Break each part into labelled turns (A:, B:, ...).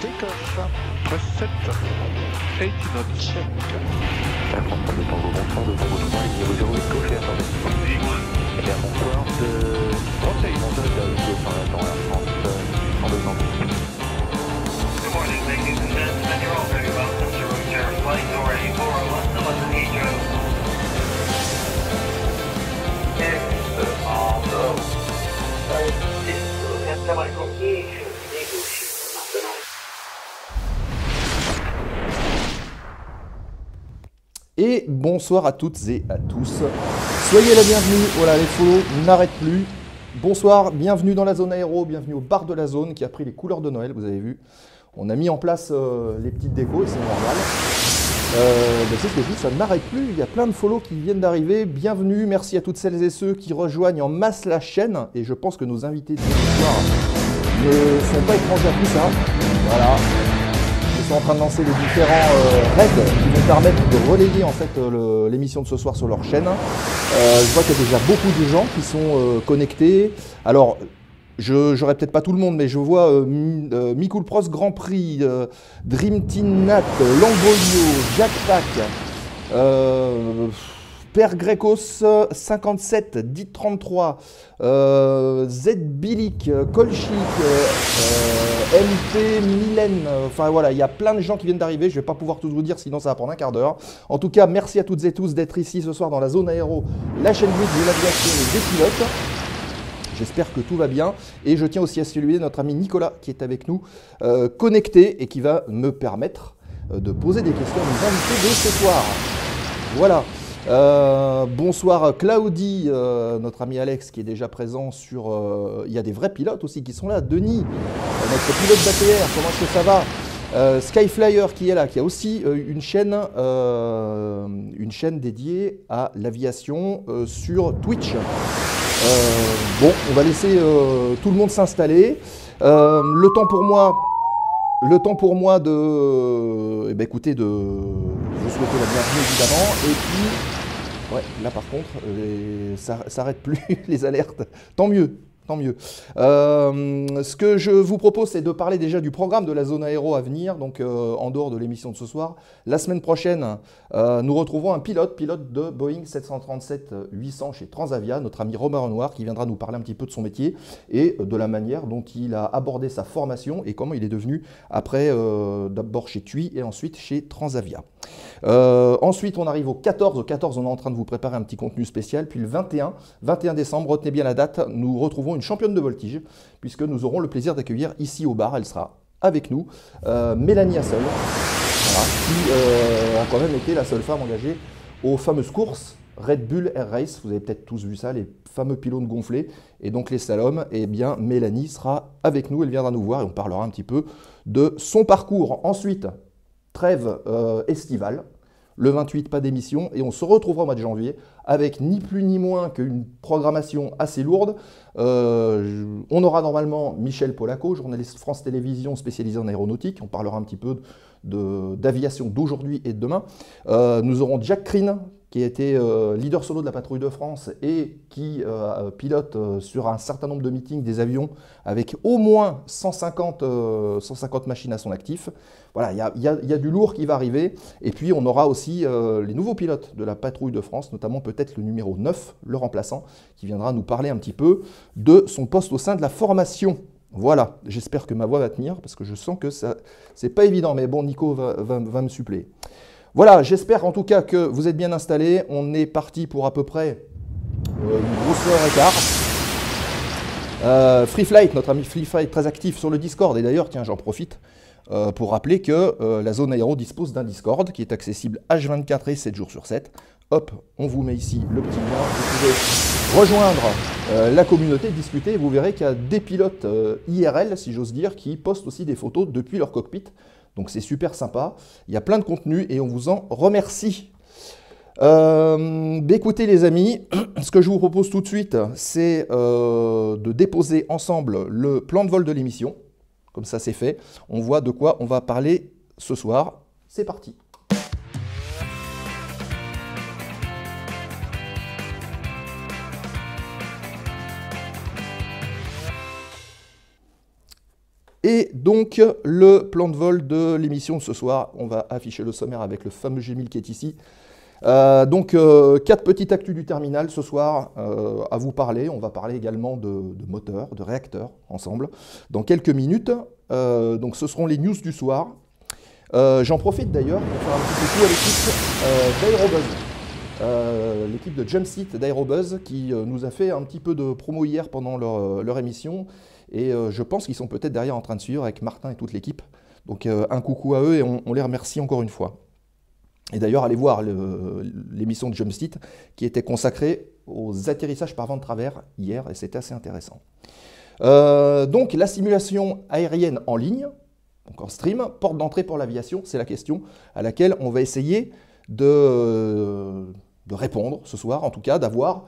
A: Takeoff, press 7, 80 knots, check.
B: Air France, de Tango, bonsoir, de Tango 3, niveau 0, gauche et attendez. Et bien, bonsoir, de...
A: Rotate.
B: Bonsoir, de Gauche, attends, Air France, 102 Tango.
C: Good morning, ladies and gentlemen. You're all very welcome to route your flight number 401 to London Heathrow.
D: Et bonsoir à toutes et à tous. Soyez la bienvenue, voilà les follow n'arrêtent plus. Bonsoir, bienvenue dans la zone aéro, bienvenue au bar de la zone qui a pris les couleurs de Noël, vous avez vu. On a mis en place les petites décos et c'est normal. C'est ce que je dis, ça n'arrête plus, il y a plein de follow qui viennent d'arriver. Bienvenue, merci à toutes celles et ceux qui rejoignent en masse la chaîne. Et je pense que nos invités de ce soir ne sont pas étrangers à tout ça. Voilà. Ils sont en train de lancer les différents raids qui vont permettre de relayer en fait l'émission de ce soir sur leur chaîne. Je vois qu'il y a déjà beaucoup de gens qui sont connectés. Alors, j'aurai peut-être pas tout le monde, mais je vois Mikoul Pros Grand Prix, Dream Team Nat, Langolio, Jack Pack, Père Grecos 57, Dit 33, Z Bilic, Kolchik, MP Mylène, enfin voilà, il y a plein de gens qui viennent d'arriver, je ne vais pas pouvoir tous vous dire, sinon ça va prendre un quart d'heure. En tout cas, merci à toutes et tous d'être ici ce soir dans la zone aéro, la chaîne Twitch de l'aviation et des pilotes. J'espère que tout va bien et je tiens aussi à saluer notre ami Nicolas qui est avec nous, connecté et qui va me permettre de poser des questions à nos invités de ce soir. Voilà. Bonsoir Claudie, notre ami Alex qui est déjà présent sur... il y a des vrais pilotes aussi qui sont là. Denis, notre pilote d'ATR, comment est-ce que ça va? Skyflyer qui est là, qui a aussi une chaîne dédiée à l'aviation sur Twitch. Bon, on va laisser tout le monde s'installer. Le temps pour moi de, eh ben, écoutez, de vous souhaiter la bienvenue évidemment. Et puis, ouais, là par contre, ça s'arrête plus les alertes. Tant mieux. Tant mieux. Ce que je vous propose, c'est de parler déjà du programme de la zone aéro à venir, donc en dehors de l'émission de ce soir. La semaine prochaine, nous retrouvons un pilote de Boeing 737-800 chez Transavia, notre ami Romain Renoir, qui viendra nous parler un petit peu de son métier et de la manière dont il a abordé sa formation et comment il est devenu après d'abord chez TUI et ensuite chez Transavia. Ensuite, on arrive au 14. Au 14, on est en train de vous préparer un petit contenu spécial. Puis le 21 décembre, retenez bien la date, nous retrouvons une championne de voltige, puisque nous aurons le plaisir d'accueillir ici au bar, elle sera avec nous, Mélanie Assel, voilà, qui a quand même été la seule femme engagée aux fameuses courses Red Bull Air Race. Vous avez peut-être tous vu ça, les fameux pylônes gonflés, et donc les slaloms. Et bien, Mélanie sera avec nous, elle viendra nous voir et on parlera un petit peu de son parcours. Ensuite, trêve estivale. Le 28, pas d'émission, et on se retrouvera au mois de janvier avec ni plus ni moins qu'une programmation assez lourde. On aura normalement Michel Polaco, journaliste France Télévisions spécialisé en aéronautique. On parlera un petit peu d'aviation d'aujourd'hui et de demain. Nous aurons Jack Crine, qui a été leader solo de la patrouille de France et qui pilote sur un certain nombre de meetings des avions avec au moins 150 machines à son actif. Voilà, il y a du lourd qui va arriver. Et puis on aura aussi les nouveaux pilotes de la patrouille de France, notamment peut-être le numéro 9, le remplaçant, qui viendra nous parler un petit peu de son poste au sein de la formation. Voilà, j'espère que ma voix va tenir parce que je sens que ça, c'est pas évident. Mais bon, Nico va me suppléer. Voilà, j'espère en tout cas que vous êtes bien installés. On est parti pour à peu près une grosse heure et quart. Free Flight, notre ami Free Flight très actif sur le Discord. Et d'ailleurs, tiens, j'en profite pour rappeler que la zone aéro dispose d'un Discord qui est accessible H24 et 7 jours sur 7. Hop, on vous met ici le petit lien. Vous pouvez rejoindre la communauté, discuter. Vous verrez qu'il y a des pilotes IRL, si j'ose dire, qui postent aussi des photos depuis leur cockpit. Donc c'est super sympa, il y a plein de contenu et on vous en remercie. Écoutez les amis, ce que je vous propose tout de suite, c'est de déposer ensemble le plan de vol de l'émission. Comme ça c'est fait, on voit de quoi on va parler ce soir. C'est parti. Et donc, le plan de vol de l'émission de ce soir, on va afficher le sommaire avec le fameux G1000 qui est ici. Donc, 4 petites actus du terminal ce soir à vous parler. On va parler également de moteurs, de réacteurs ensemble dans quelques minutes. Donc, ce seront les news du soir. J'en profite d'ailleurs pour faire un petit coucou à l'équipe d'Aerobuzz. L'équipe de Jumpseat d'Aerobuzz qui nous a fait un petit peu de promo hier pendant leur émission. Et je pense qu'ils sont peut-être derrière en train de suivre avec Martin et toute l'équipe. Donc un coucou à eux et on les remercie encore une fois. Et d'ailleurs, allez voir l'émission de Jumpseat qui était consacrée aux atterrissages par vent de travers hier et c'était assez intéressant. Donc la simulation aérienne en ligne, donc en stream, porte d'entrée pour l'aviation, c'est la question à laquelle on va essayer de répondre ce soir, en tout cas d'avoir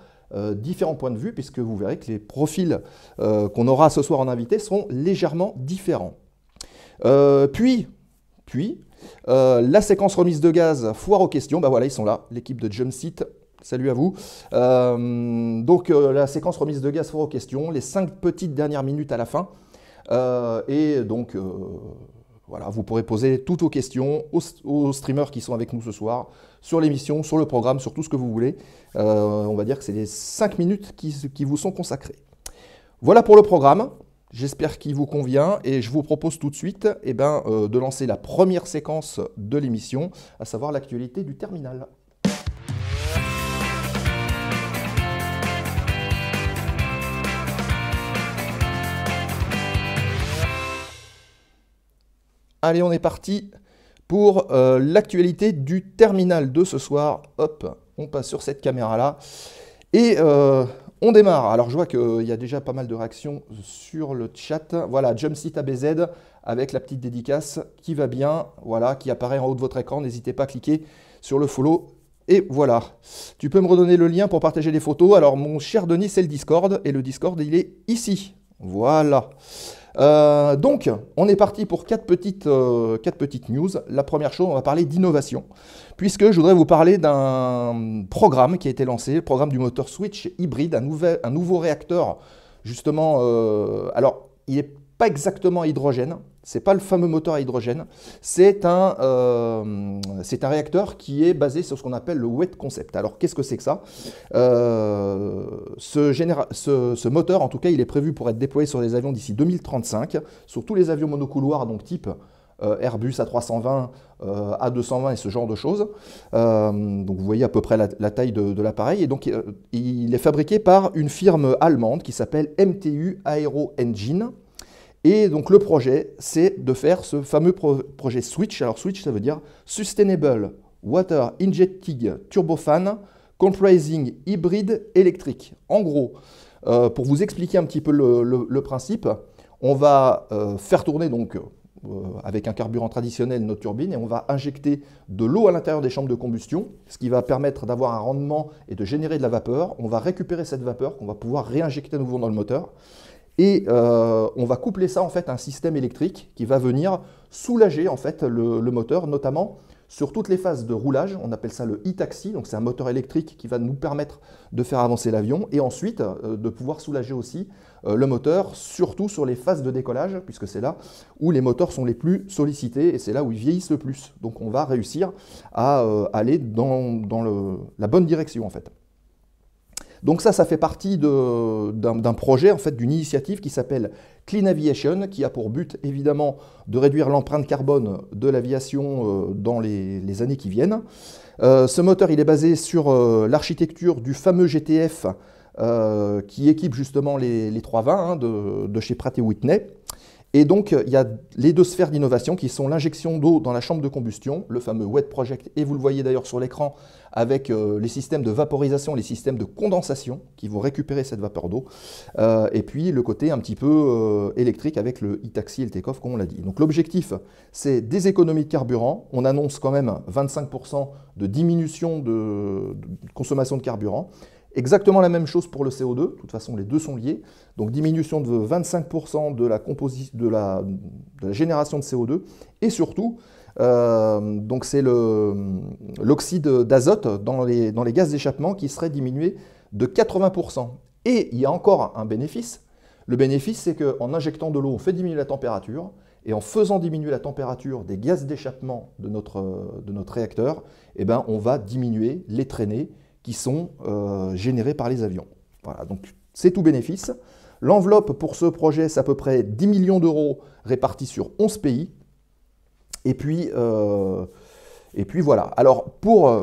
D: différents points de vue, puisque vous verrez que les profils qu'on aura ce soir en invité seront légèrement différents. Puis la séquence remise de gaz, foire aux questions, bah voilà, ils sont là, l'équipe de Jumpseat, salut à vous. Donc la séquence remise de gaz, foire aux questions, les 5 petites dernières minutes à la fin, et donc voilà, vous pourrez poser toutes vos questions aux streamers qui sont avec nous ce soir, sur l'émission, sur le programme, sur tout ce que vous voulez. On va dire que c'est les 5 minutes qui vous sont consacrées. Voilà pour le programme. J'espère qu'il vous convient et je vous propose tout de suite de lancer la première séquence de l'émission, à savoir l'actualité du terminal. Allez, on est parti pour l'actualité du terminal de ce soir. Hop, on passe sur cette caméra-là et on démarre. Alors, je vois qu'il y a déjà pas mal de réactions sur le chat. Voilà, Jumpseat ABZ avec la petite dédicace qui va bien, voilà, qui apparaît en haut de votre écran. N'hésitez pas à cliquer sur le follow. Et voilà, tu peux me redonner le lien pour partager les photos. Alors, mon cher Denis, c'est le Discord et le Discord, il est ici. Voilà. Donc, on est parti pour 4 petites news. La première chose, on va parler d'innovation, puisque je voudrais vous parler d'un programme qui a été lancé, le programme du moteur Switch hybride, un nouveau réacteur, justement. Alors, il n'est pas exactement à hydrogène, c'est pas le fameux moteur à hydrogène, c'est un réacteur qui est basé sur ce qu'on appelle le wet concept. Alors, qu'est-ce que c'est que ça? Ce moteur, en tout cas, il est prévu pour être déployé sur les avions d'ici 2035, sur tous les avions monocouloirs, donc type Airbus A320, A220 et ce genre de choses. Donc vous voyez à peu près la taille de l'appareil. Et donc il est fabriqué par une firme allemande qui s'appelle MTU Aero Engine. Et donc le projet, c'est de faire ce fameux projet Switch. Alors Switch, ça veut dire Sustainable Water Injecting Turbofan Comprising Hybrid Electric. En gros, pour vous expliquer un petit peu le principe, on va faire tourner donc avec un carburant traditionnel notre turbine et on va injecter de l'eau à l'intérieur des chambres de combustion, ce qui va permettre d'avoir un rendement et de générer de la vapeur. On va récupérer cette vapeur qu'on va pouvoir réinjecter à nouveau dans le moteur. Et on va coupler ça en fait à un système électrique qui va venir soulager en fait le moteur, notamment sur toutes les phases de roulage. On appelle ça le e-taxi, donc c'est un moteur électrique qui va nous permettre de faire avancer l'avion et ensuite de pouvoir soulager aussi le moteur, surtout sur les phases de décollage, puisque c'est là où les moteurs sont les plus sollicités et c'est là où ils vieillissent le plus. Donc on va réussir à aller dans la bonne direction en fait. Donc ça fait partie d'un projet, en fait, d'une initiative qui s'appelle Clean Aviation, qui a pour but, évidemment, de réduire l'empreinte carbone de l'aviation dans les années qui viennent. Ce moteur, il est basé sur l'architecture du fameux GTF qui équipe justement les 320 de chez Pratt & Whitney. Et donc, il y a les 2 sphères d'innovation qui sont l'injection d'eau dans la chambre de combustion, le fameux Wet Project, et vous le voyez d'ailleurs sur l'écran avec les systèmes de vaporisation, les systèmes de condensation qui vont récupérer cette vapeur d'eau, et puis le côté un petit peu électrique avec le e-taxi et le take-off, comme on l'a dit. Donc l'objectif, c'est des économies de carburant. On annonce quand même 25% de diminution de consommation de carburant. Exactement la même chose pour le CO2, de toute façon les deux sont liés, donc diminution de 25% de la génération de CO2, et surtout, donc c'est l'oxyde d'azote dans les gaz d'échappement qui serait diminué de 80%. Et il y a encore un bénéfice, Le bénéfice, c'est qu'en injectant de l'eau, on fait diminuer la température, et en faisant diminuer la température des gaz d'échappement de notre réacteur, eh ben, on va diminuer les traînées qui sont générées par les avions. Voilà, donc c'est tout bénéfice. L'enveloppe pour ce projet, c'est à peu près 10 millions d'euros répartis sur 11 pays. Et puis voilà. Alors,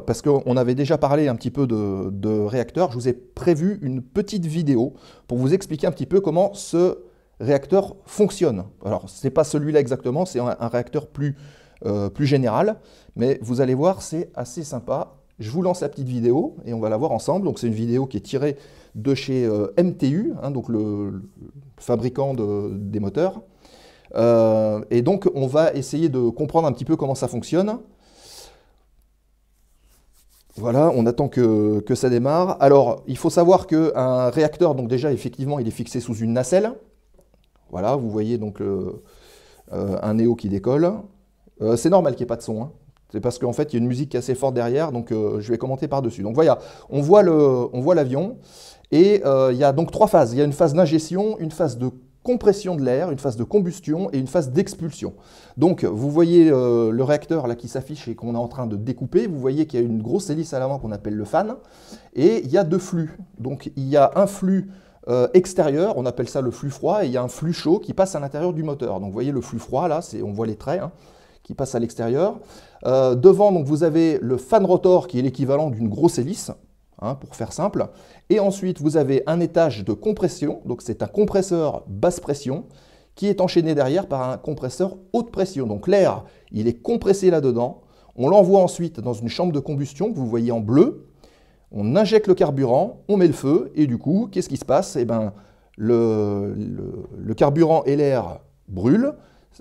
D: parce qu'on avait déjà parlé un petit peu de réacteurs, je vous ai prévu une petite vidéo pour vous expliquer un petit peu comment ce réacteur fonctionne. Alors, ce n'est pas celui-là exactement, c'est un réacteur plus général, mais vous allez voir, c'est assez sympa. Je vous lance la petite vidéo et on va la voir ensemble. Donc, c'est une vidéo qui est tirée de chez MTU, hein, donc le fabricant des moteurs. Et donc, on va essayer de comprendre un petit peu comment ça fonctionne. Voilà, on attend que ça démarre. Alors, il faut savoir qu'un réacteur, donc déjà, effectivement, il est fixé sous une nacelle. Voilà, vous voyez donc un néo qui décolle. C'est normal qu'il n'y ait pas de son, hein. C'est parce qu'en fait, il y a une musique qui est assez forte derrière, donc je vais commenter par-dessus. Donc voilà, on voit l'avion, et il y a donc 3 phases. Il y a une phase d'ingestion, une phase de compression de l'air, une phase de combustion et une phase d'expulsion. Donc, vous voyez le réacteur là qui s'affiche et qu'on est en train de découper. Vous voyez qu'il y a une grosse hélice à l'avant qu'on appelle le fan, et il y a 2 flux. Donc, il y a un flux extérieur, on appelle ça le flux froid, et il y a un flux chaud qui passe à l'intérieur du moteur. Donc, vous voyez le flux froid là, on voit les traits, hein, qui passent à l'extérieur. Devant, donc, vous avez le fan rotor qui est l'équivalent d'une grosse hélice, hein, pour faire simple. Et ensuite, vous avez un étage de compression, donc c'est un compresseur basse pression qui est enchaîné derrière par un compresseur haute pression. Donc l'air, il est compressé là-dedans. On l'envoie ensuite dans une chambre de combustion que vous voyez en bleu. On injecte le carburant, on met le feu, et du coup, qu'est-ce qui se passe? Eh ben, le carburant et l'air brûlent.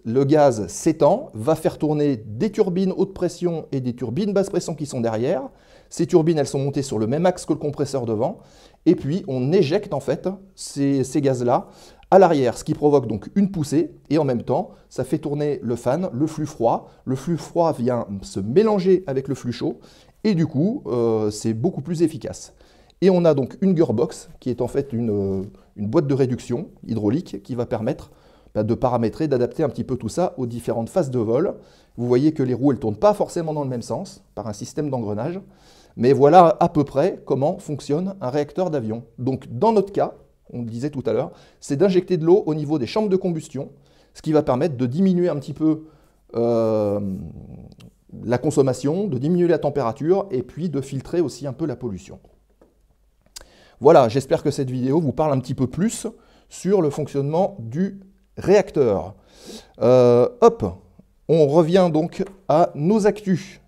D: Le gaz s'étend, va faire tourner des turbines haute pression et des turbines basse pression qui sont derrière. Ces turbines, elles sont montées sur le même axe que le compresseur devant. Et puis, on éjecte en fait ces gaz-là à l'arrière, ce qui provoque donc une poussée. Et en même temps, ça fait tourner le fan, le flux froid. Le flux froid vient se mélanger avec le flux chaud. Et du coup, c'est beaucoup plus efficace. Et on a donc une gearbox qui est en fait une boîte de réduction hydraulique qui va permettre de paramétrer, d'adapter un petit peu tout ça aux différentes phases de vol. Vous voyez que les roues, elles ne tournent pas forcément dans le même sens, par un système d'engrenage. Mais voilà à peu près comment fonctionne un réacteur d'avion. Donc dans notre cas, on le disait tout à l'heure, c'est d'injecter de l'eau au niveau des chambres de combustion, ce qui va permettre de diminuer un petit peu la consommation, de diminuer la température, et puis de filtrer aussi un peu la pollution. Voilà, j'espère que cette vidéo vous parle un petit peu plus sur le fonctionnement du réacteur. Hop, on revient donc à nos actus.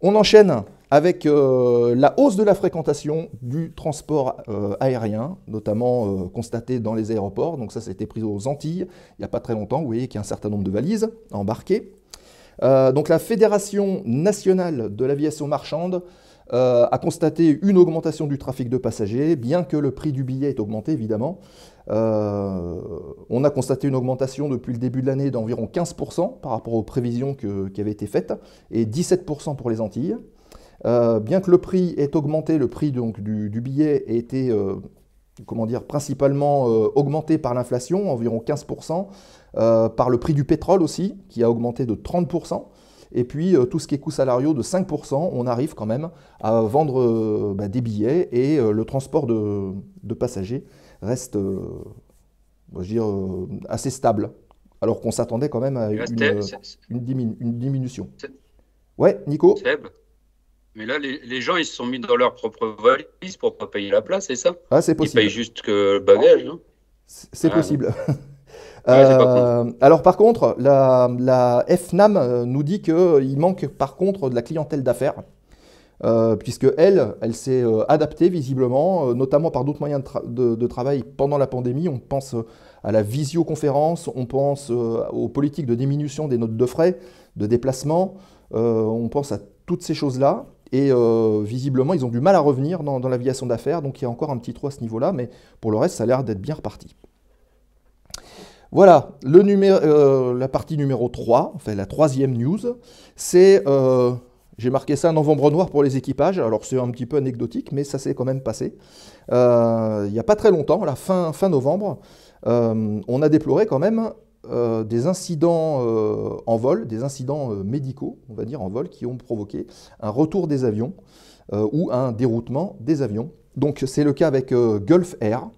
D: On enchaîne avec la hausse de la fréquentation du transport aérien, notamment constatée dans les aéroports. Donc ça, c'était pris aux Antilles il n'y a pas très longtemps. Vous voyez qu'il y a un certain nombre de valises embarquées. Donc la Fédération nationale de l'aviation marchande a constaté une augmentation du trafic de passagers, bien que le prix du billet ait augmenté, évidemment. On a constaté une augmentation depuis le début de l'année d'environ 15% par rapport aux prévisions qui avaient été faites, et 17% pour les Antilles. Bien que le prix ait augmenté, le prix donc, du billet a été principalement augmenté par l'inflation, environ 15%, par le prix du pétrole aussi, qui a augmenté de 30%, et puis tout ce qui est coûts salariaux de 5%, on arrive quand même à vendre des billets, et le transport de passagers reste assez stable, alors qu'on s'attendait quand même à une diminution. Ouais, Nico?
E: Seb, mais là, les gens, ils se sont mis dans leur propre valise pour ne pas payer la place, c'est ça?
D: Ah, c'est possible.
E: Ils payent juste que le bagage, non?
D: C'est possible.
E: Ouais, c'est pas cool.
D: Alors par contre, la FNAM nous dit qu'il manque par contre de la clientèle d'affaires, puisque elle s'est adaptée visiblement, notamment par d'autres moyens de travail pendant la pandémie. On pense à la visioconférence, on pense aux politiques de diminution des notes de frais, de déplacement, on pense à toutes ces choses-là. Et visiblement, ils ont du mal à revenir dans l'aviation d'affaires, donc il y a encore un petit trou à ce niveau-là, mais pour le reste, ça a l'air d'être bien reparti. Voilà, la partie numéro 3, enfin la troisième news, c'est, j'ai marqué ça novembre noir pour les équipages, alors c'est un petit peu anecdotique, mais ça s'est quand même passé. Il n'y a pas très longtemps, fin novembre, on a déploré quand même des incidents en vol, des incidents médicaux, on va dire en vol, qui ont provoqué un retour des avions ou un déroutement des avions. Donc c'est le cas avec Gulf Air.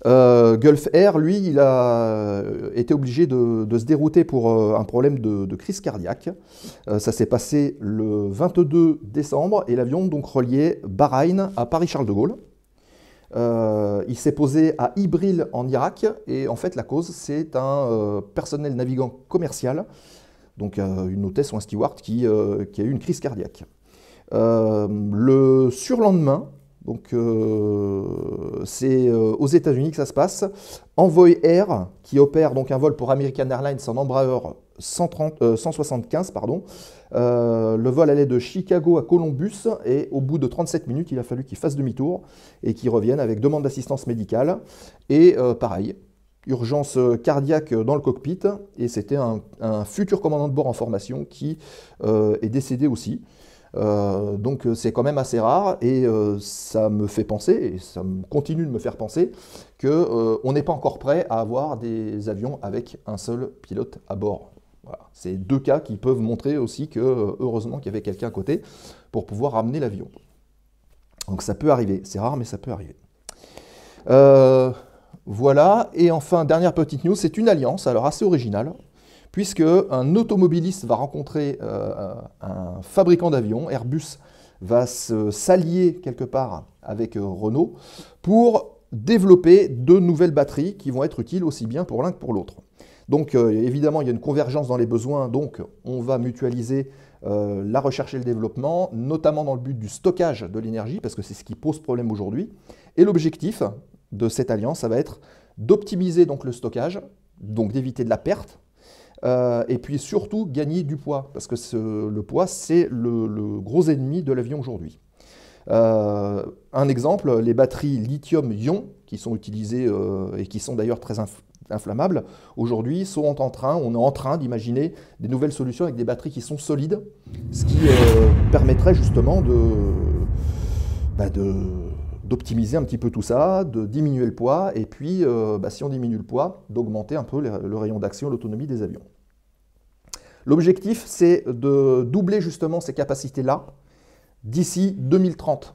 D: Gulf Air, lui, il a été obligé de se dérouter pour un problème de crise cardiaque. Ça s'est passé le 22 décembre et l'avion donc reliait Bahreïn à Paris-Charles de Gaulle. Il s'est posé à Ibril en Irak et en fait la cause c'est un personnel navigant commercial, donc une hôtesse ou un steward qui a eu une crise cardiaque. Le surlendemain, donc c'est aux États-Unis que ça se passe, Envoy Air qui opère donc un vol pour American Airlines en Embraer 175, pardon. Le vol allait de Chicago à Columbus et au bout de 37 minutes, il a fallu qu'il fasse demi-tour et qu'il revienne avec demande d'assistance médicale. Et pareil, urgence cardiaque dans le cockpit et c'était un futur commandant de bord en formation qui est décédé aussi. Donc c'est quand même assez rare et ça me fait penser, et ça continue de me faire penser, qu'on n'est pas encore prêt à avoir des avions avec un seul pilote à bord. Voilà. C'est deux cas qui peuvent montrer aussi que heureusement qu'il y avait quelqu'un à côté pour pouvoir ramener l'avion. Donc ça peut arriver, c'est rare mais ça peut arriver. Voilà, et enfin dernière petite news, c'est une alliance, alors assez originale, puisque un automobiliste va rencontrer un fabricant d'avions, Airbus va s'allier quelque part avec Renault pour développer de nouvelles batteries qui vont être utiles aussi bien pour l'un que pour l'autre. Donc évidemment, il y a une convergence dans les besoins, donc on va mutualiser la recherche et le développement, notamment dans le but du stockage de l'énergie, parce que c'est ce qui pose problème aujourd'hui. Et l'objectif de cette alliance, ça va être d'optimiser donc le stockage, donc d'éviter de la perte, et puis surtout gagner du poids, parce que le poids, c'est le gros ennemi de l'avion aujourd'hui. Un exemple, les batteries lithium-ion, qui sont utilisées et qui sont d'ailleurs très inflammables, aujourd'hui on est en train d'imaginer des nouvelles solutions avec des batteries qui sont solides, ce qui permettrait justement d'optimiser un petit peu tout ça, de diminuer le poids, et puis si on diminue le poids, d'augmenter un peu le rayon d'action, l'autonomie des avions. L'objectif, c'est de doubler justement ces capacités-là d'ici 2030.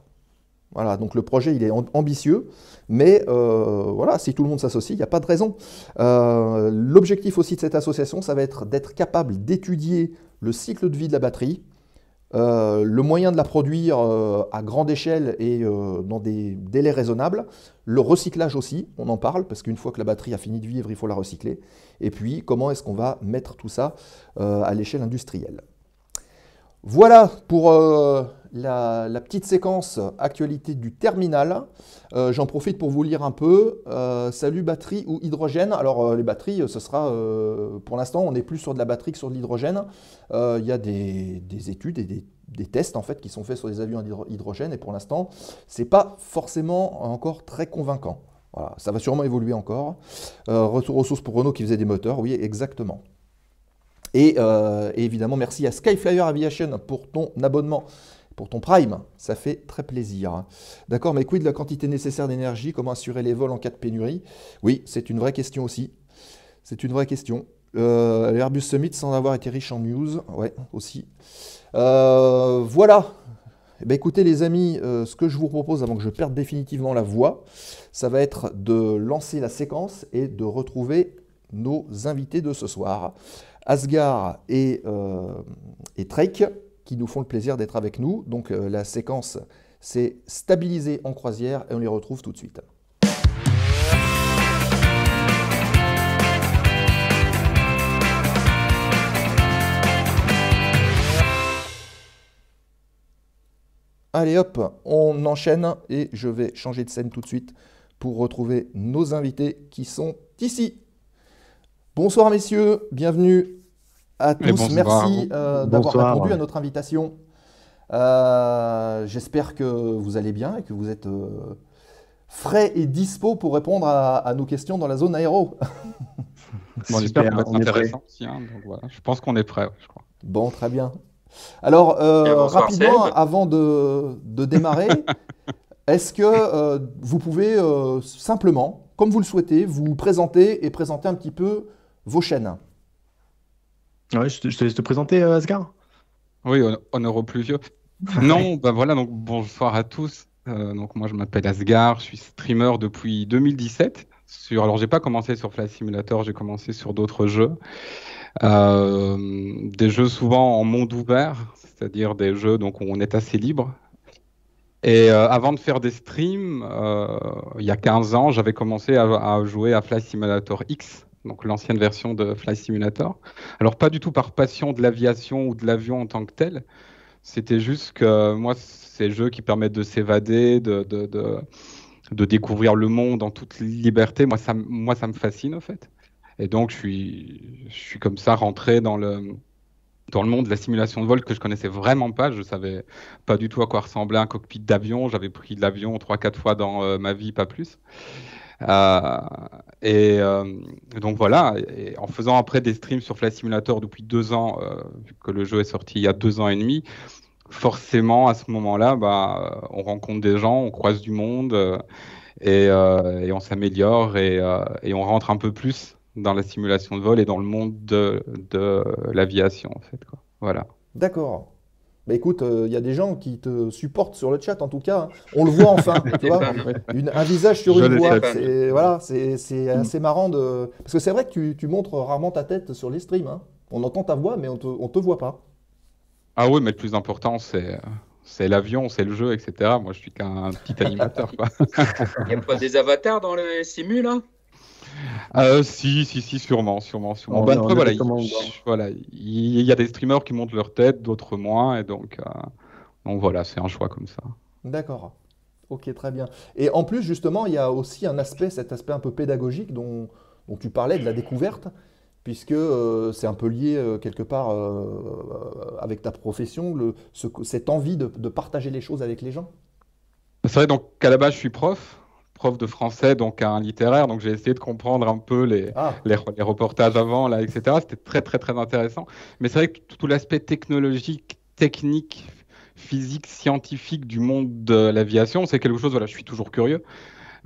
D: Voilà, donc le projet il est ambitieux, mais voilà, si tout le monde s'associe, il n'y a pas de raison. L'objectif aussi de cette association, ça va être d'être capable d'étudier le cycle de vie de la batterie, le moyen de la produire à grande échelle et dans des délais raisonnables, le recyclage aussi, on en parle, parce qu'une fois que la batterie a fini de vivre, il faut la recycler, et puis comment est-ce qu'on va mettre tout ça à l'échelle industrielle. Voilà pour la petite séquence actualité du terminal. J'en profite pour vous lire un peu. Salut batterie ou hydrogène. Alors les batteries, ce sera, pour l'instant, on est plus sur de la batterie que sur de l'hydrogène. Il y a des études et des tests en fait qui sont faits sur des avions à hydrogène et pour l'instant, c'est pas forcément encore très convaincant. Voilà, ça va sûrement évoluer encore. Retour aux sources pour Renault qui faisait des moteurs, oui, exactement. Et évidemment, merci à Skyflyer Aviation pour ton abonnement, pour ton Prime, ça fait très plaisir. D'accord, mais quid de la quantité nécessaire d'énergie, comment assurer les vols en cas de pénurie? Oui, c'est une vraie question aussi. C'est une vraie question. L'Airbus Summit sans avoir été riche en news, ouais, aussi. Voilà. Eh bien, écoutez les amis, ce que je vous propose avant que je perde définitivement la voix, ça va être de lancer la séquence et de retrouver nos invités de ce soir. Asgard et Trek qui nous font le plaisir d'être avec nous. Donc la séquence c'est stabilisé en croisière et on les retrouve tout de suite. Allez hop, on enchaîne et je vais changer de scène tout de suite pour retrouver nos invités qui sont ici. Bonsoir messieurs, bienvenue à tous. Merci d'avoir répondu à notre invitation. J'espère que vous allez bien et que vous êtes frais et dispo pour répondre à nos questions dans la zone aéro.
F: Bon, j'espère que ça va être intéressant aussi. Hein, donc voilà, je pense qu'on est prêt, je crois.
D: Bon, très bien. Alors, rapidement, avant de démarrer, est-ce que vous pouvez simplement, comme vous le souhaitez, vous présenter et présenter un petit peu vos chaînes.
G: Ouais, je te laisse te présenter, Asgard.
F: Oui, honneur aux plus vieux. Non, bah voilà, donc bonsoir à tous. Donc moi je m'appelle Asgard, je suis streamer depuis 2017. Alors j'ai pas commencé sur Flight Simulator, j'ai commencé sur d'autres jeux. Des jeux souvent en monde ouvert, c'est-à-dire des jeux donc où on est assez libre. Et avant de faire des streams, il y a 15 ans, j'avais commencé à jouer à Flight Simulator X, donc l'ancienne version de Flight Simulator. Alors pas du tout par passion de l'aviation ou de l'avion en tant que tel, c'était juste que moi, c'est le jeu qui permettent de s'évader, de découvrir le monde en toute liberté. Moi, ça me fascine, en fait. Et donc, je suis comme ça rentré dans le monde de la simulation de vol que je connaissais vraiment pas. Je savais pas du tout à quoi ressemblait un cockpit d'avion. J'avais pris de l'avion 3-4 fois dans ma vie, pas plus. Donc voilà, et en faisant après des streams sur Flight Simulator depuis 2 ans, vu que le jeu est sorti il y a 2 ans et demi, forcément à ce moment-là, on rencontre des gens, on croise du monde et on s'améliore et on rentre un peu plus dans la simulation de vol et dans le monde de l'aviation en fait, quoi. Voilà.
D: D'accord. Bah écoute, il y a des gens qui te supportent sur le chat en tout cas. Hein. On le voit enfin, tu vois, un visage sur une voix. C'est assez marrant parce que c'est vrai que tu montres rarement ta tête sur les streams. Hein. On entend ta voix, mais on te voit pas.
F: Ah oui, mais le plus important, c'est l'avion, c'est le jeu, etc. Moi, je suis qu'un petit animateur, quoi.
E: Il n'y a pas des avatars dans le simu, là?
F: Si, sûrement. Voilà, il y a des streamers qui montent leur tête, d'autres moins, et donc voilà, c'est un choix comme ça.
D: D'accord. Ok, très bien. Et en plus, justement, il y a aussi cet aspect un peu pédagogique dont tu parlais, de la découverte, puisque c'est un peu lié quelque part avec ta profession, cette envie de partager les choses avec les gens.
F: C'est vrai, donc à la base, je suis prof de français, donc à un littéraire, donc j'ai essayé de comprendre un peu les reportages avant, là, etc. C'était très, très, très intéressant. Mais c'est vrai que tout l'aspect technologique, technique, physique, scientifique du monde de l'aviation, c'est quelque chose, voilà, je suis toujours curieux,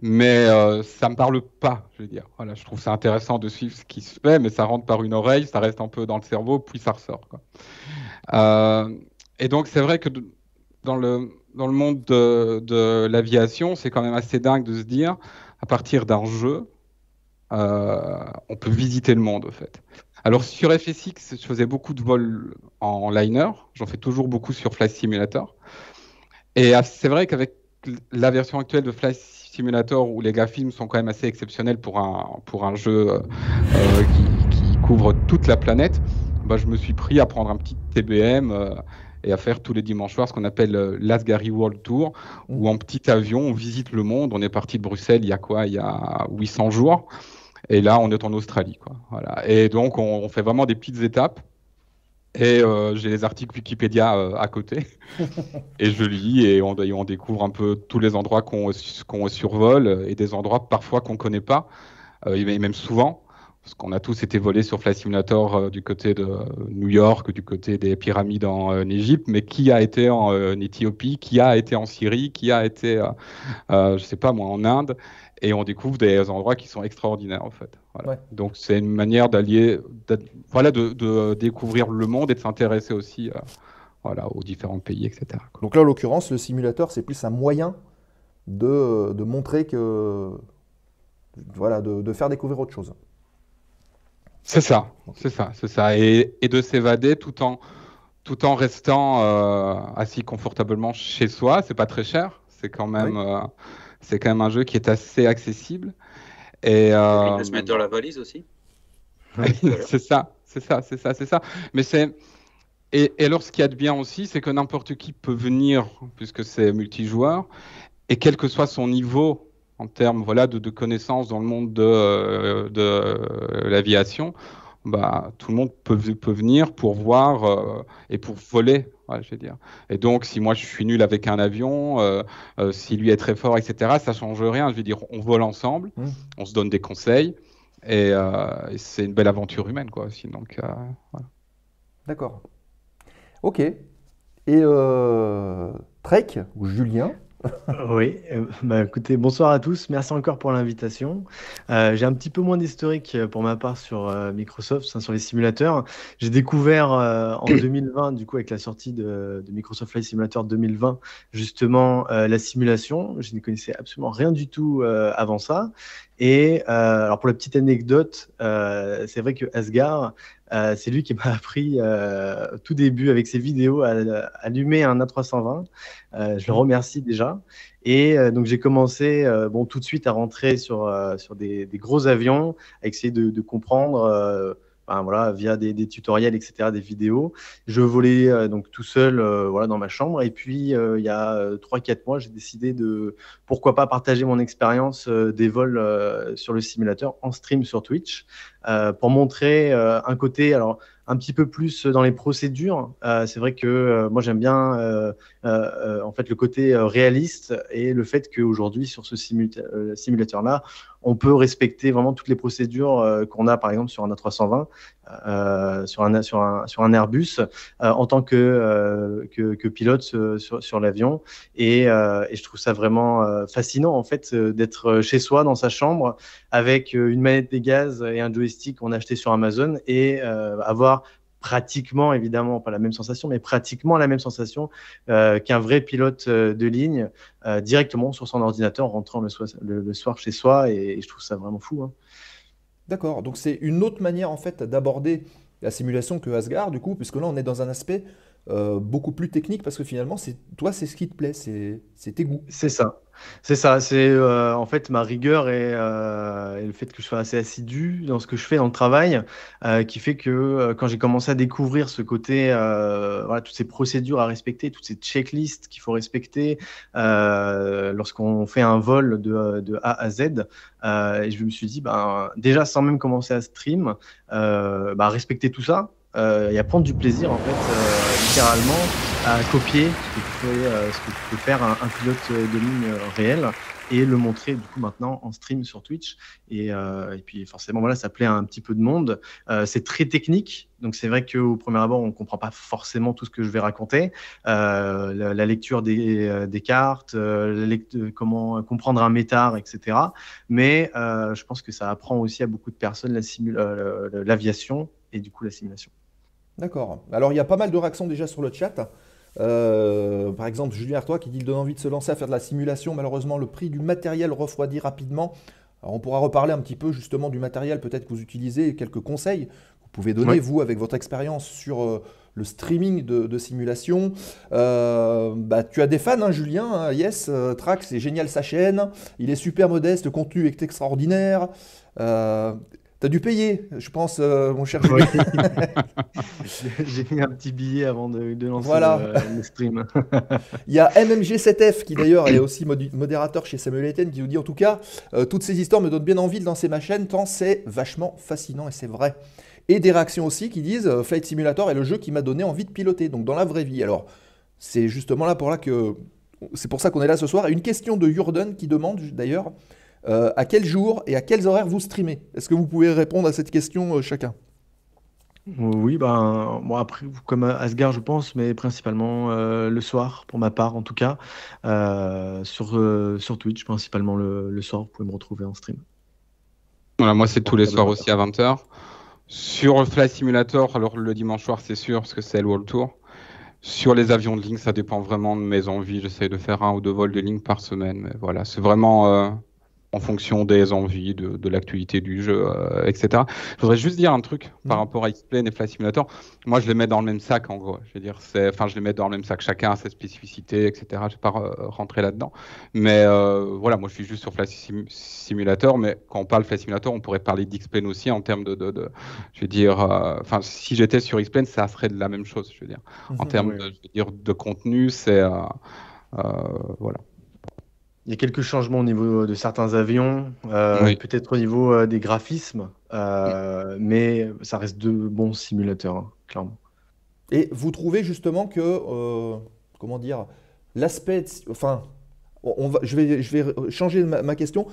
F: mais ça me parle pas, je veux dire. Voilà, je trouve ça intéressant de suivre ce qui se fait, mais ça rentre par une oreille, ça reste un peu dans le cerveau, puis ça ressort, quoi. Et donc c'est vrai que dans le monde de l'aviation, c'est quand même assez dingue de se dire, à partir d'un jeu, on peut visiter le monde, en fait. Alors, sur FSX, je faisais beaucoup de vols en liner. J'en fais toujours beaucoup sur Flight Simulator. Et c'est vrai qu'avec la version actuelle de Flight Simulator, où les graphismes sont quand même assez exceptionnels pour un jeu qui couvre toute la planète, je me suis pris à prendre un petit TBM et à faire tous les dimanches soirs ce qu'on appelle l'Asgari World Tour, où en petit avion, on visite le monde. On est parti de Bruxelles il y a 800 jours. Et là, on est en Australie, quoi. Voilà. Et donc, on fait vraiment des petites étapes. Et j'ai les articles Wikipédia à côté. Et je lis et on découvre un peu tous les endroits qu'on survole et des endroits parfois qu'on ne connaît pas, et même souvent. Parce qu'on a tous été volés sur Flight Simulator du côté de New York, du côté des pyramides en Égypte, mais qui a été en Éthiopie, qui a été en Syrie, qui a été, je sais pas moi, en Inde, et on découvre des endroits qui sont extraordinaires en fait. Voilà. Ouais. Donc c'est une manière de découvrir le monde et de s'intéresser aussi aux différents pays, etc.
D: Donc là, en l'occurrence, le simulateur, c'est plus un moyen de montrer que, de faire découvrir autre chose.
F: C'est ça. Et de s'évader tout en restant assis confortablement chez soi. C'est pas très cher. C'est quand même un jeu qui est assez accessible. Et
E: de se mettre dans la valise aussi.
F: c'est ça. Mais et alors ce qu'il y a de bien aussi, c'est que n'importe qui peut venir, puisque c'est multijoueur, et quel que soit son niveau en termes de connaissances dans le monde de l'aviation, tout le monde peut venir pour voir et pour voler, je veux dire. Et donc, si moi je suis nul avec un avion, si lui est très fort, etc., ça change rien. Je veux dire, on vole ensemble, on se donne des conseils, et c'est une belle aventure humaine, quoi, aussi. Donc, voilà.
D: D'accord. Ok. Et Trek, ou Julien,
G: Oui, écoutez, bonsoir à tous. Merci encore pour l'invitation. J'ai un petit peu moins d'historique pour ma part sur Microsoft, sur les simulateurs. J'ai découvert en 2020, du coup, avec la sortie de Microsoft Flight Simulator 2020, justement la simulation. Je ne connaissais absolument rien du tout avant ça. Et alors pour la petite anecdote, c'est vrai que Asgard, c'est lui qui m'a appris tout début avec ses vidéos à allumer un A320. Je le remercie déjà. Et donc j'ai commencé tout de suite à rentrer sur des gros avions, à essayer de comprendre voilà, via des tutoriels, etc., des vidéos. Je volais donc tout seul voilà, dans ma chambre. Et puis il y a 3-4 mois, j'ai décidé de pourquoi pas partager mon expérience des vols sur le simulateur en stream sur Twitch pour montrer un côté alors un petit peu plus dans les procédures. C'est vrai que moi j'aime bien en fait le côté réaliste et le fait qu'aujourd'hui sur ce simulateur-là, on peut respecter vraiment toutes les procédures qu'on a par exemple sur un A320, sur un Airbus en tant que pilote sur l'avion. Et je trouve ça vraiment fascinant en fait d'être chez soi dans sa chambre avec une manette des gaz et un joystick qu'on a acheté sur Amazon et avoir pratiquement, évidemment, pas la même sensation, mais pratiquement la même sensation qu'un vrai pilote de ligne directement sur son ordinateur en rentrant le soir chez soi. Et je trouve ça vraiment fou. Hein.
D: D'accord, donc c'est une autre manière en fait d'aborder la simulation que Asgard, du coup, puisque là on est dans un aspect beaucoup plus technique, parce que finalement, toi, c'est ce qui te plaît, c'est tes goûts.
G: C'est ça. C'est ça, c'est en fait ma rigueur et le fait que je sois assez assidu dans ce que je fais dans le travail qui fait que quand j'ai commencé à découvrir ce côté, voilà, toutes ces procédures à respecter, toutes ces checklists qu'il faut respecter lorsqu'on fait un vol de A à Z, et je me suis dit, déjà sans même commencer à stream, respecter tout ça. Et à prendre du plaisir en fait littéralement à copier ce que peut faire un pilote de ligne réel et le montrer du coup maintenant en stream sur Twitch et puis forcément voilà, ça plaît à un petit peu de monde. C'est très technique, donc c'est vrai qu'au premier abord on comprend pas forcément tout ce que je vais raconter, la lecture des cartes, comment comprendre un métard, etc. Mais je pense que ça apprend aussi à beaucoup de personnes l'aviation et du coup la simulation.
D: D'accord. Alors, il y a pas mal de réactions déjà sur le chat. Par exemple, Julien Artois qui dit qu'il donne envie de se lancer à faire de la simulation. Malheureusement, le prix du matériel refroidit rapidement. Alors, on pourra reparler un petit peu justement du matériel peut-être que vous utilisez et quelques conseils que vous pouvez donner, vous, avec votre expérience sur le streaming de simulation. Tu as des fans, hein, Julien. Hein, yes, Trax, c'est génial sa chaîne. Il est super modeste, le contenu est extraordinaire. T'as dû payer, je pense, mon cher Julien.
G: J'ai mis un petit billet avant de lancer le stream.
D: Il y a MMG7F qui d'ailleurs est aussi modérateur chez Samuel Etienne qui nous dit en tout cas toutes ces histoires me donnent bien envie de lancer ma chaîne tant c'est vachement fascinant et c'est vrai. Et des réactions aussi qui disent Flight Simulator est le jeu qui m'a donné envie de piloter, donc dans la vraie vie. Alors c'est justement c'est pour ça qu'on est là ce soir. Et une question de Jurden qui demande d'ailleurs à quel jour et à quels horaires vous streamez? Est-ce que vous pouvez répondre à cette question chacun?
G: Oui, après, comme Asgard, je pense, mais principalement le soir, pour ma part en tout cas, sur Twitch, principalement le soir, vous pouvez me retrouver en stream.
F: Voilà, moi, c'est tous les soirs aussi à 20h. Sur le Flight Simulator, alors le dimanche soir, c'est sûr, parce que c'est le World Tour. Sur les avions de ligne, ça dépend vraiment de mes envies. J'essaie de faire 1 ou 2 vols de ligne par semaine, mais voilà, c'est vraiment en fonction des envies, de l'actualité du jeu, etc. Je voudrais juste dire un truc par rapport à X-Plane et Flight Simulator. Moi, je les mets dans le même sac, en gros. Je veux dire, je les mets dans le même sac. Chacun a ses spécificités, etc. Je ne vais pas rentrer là-dedans. Mais voilà, moi, je suis juste sur Flight Simulator. Mais quand on parle Flight Simulator, on pourrait parler d'X-Plane aussi en termes je veux dire, si j'étais sur X-Plane, ça serait de la même chose. Je veux dire, en termes de contenu, c'est voilà.
G: Il y a quelques changements au niveau de certains avions, peut-être au niveau des graphismes, mais ça reste de bons simulateurs, hein, clairement.
D: Et vous trouvez justement que, comment dire, l'aspect, je vais changer ma question.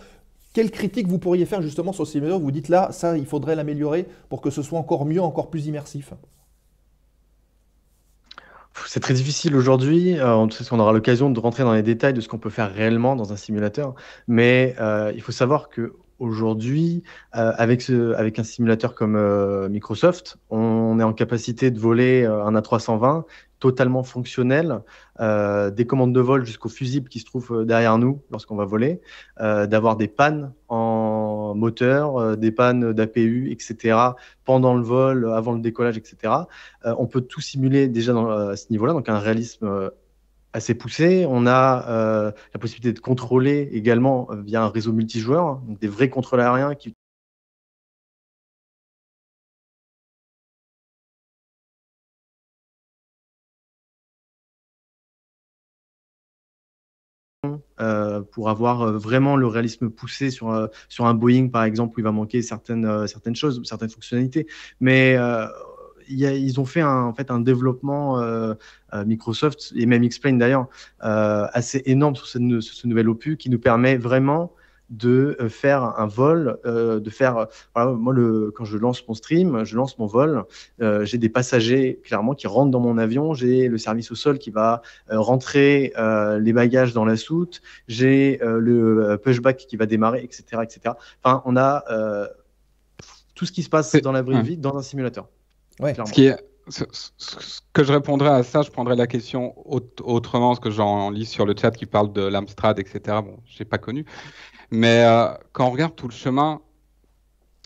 D: Quelle critique vous pourriez faire justement sur ce simulateur? Vous dites là, ça, il faudrait l'améliorer pour que ce soit encore mieux, encore plus immersif.
G: C'est très difficile aujourd'hui. Parce qu'on aura l'occasion de rentrer dans les détails de ce qu'on peut faire réellement dans un simulateur. Mais il faut savoir que aujourd'hui, avec un simulateur comme Microsoft, on est en capacité de voler un A320 totalement fonctionnel, des commandes de vol jusqu'au fusible qui se trouve derrière nous lorsqu'on va voler, d'avoir des pannes en moteur, des pannes d'APU, etc. pendant le vol, avant le décollage, etc. On peut tout simuler déjà à ce niveau-là, donc un réalisme assez poussé. On a la possibilité de contrôler également via un réseau multijoueur, donc des vrais contrôleurs aériens qui pour avoir vraiment le réalisme poussé sur un Boeing, par exemple, où il va manquer certaines choses, certaines fonctionnalités. Mais ils ont fait en fait un développement, Microsoft et même X-Plane d'ailleurs, assez énorme sur ce nouvel opus qui nous permet vraiment de faire un vol, voilà, moi quand je lance mon stream, je lance mon vol, j'ai des passagers clairement qui rentrent dans mon avion, j'ai le service au sol qui va rentrer les bagages dans la soute, j'ai le pushback qui va démarrer, etc., etc. Enfin, on a tout ce qui se passe dans la vraie vie dans un simulateur.
D: Ouais.
F: Ce que je répondrais à ça, je prendrais la question autrement, ce que j'en lis sur le chat qui parle de l'Amstrad, etc. Bon, je n'ai pas connu. Mais quand on regarde tout le chemin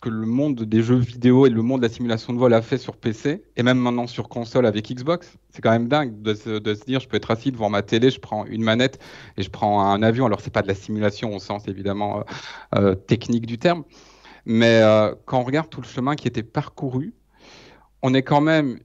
F: que le monde des jeux vidéo et le monde de la simulation de vol a fait sur PC, et même maintenant sur console avec Xbox, c'est quand même dingue de se dire, je peux être assis devant ma télé, je prends une manette et je prends un avion. Alors, c'est pas de la simulation au sens évidemment technique du terme, mais quand on regarde tout le chemin qui était parcouru, on est quand même,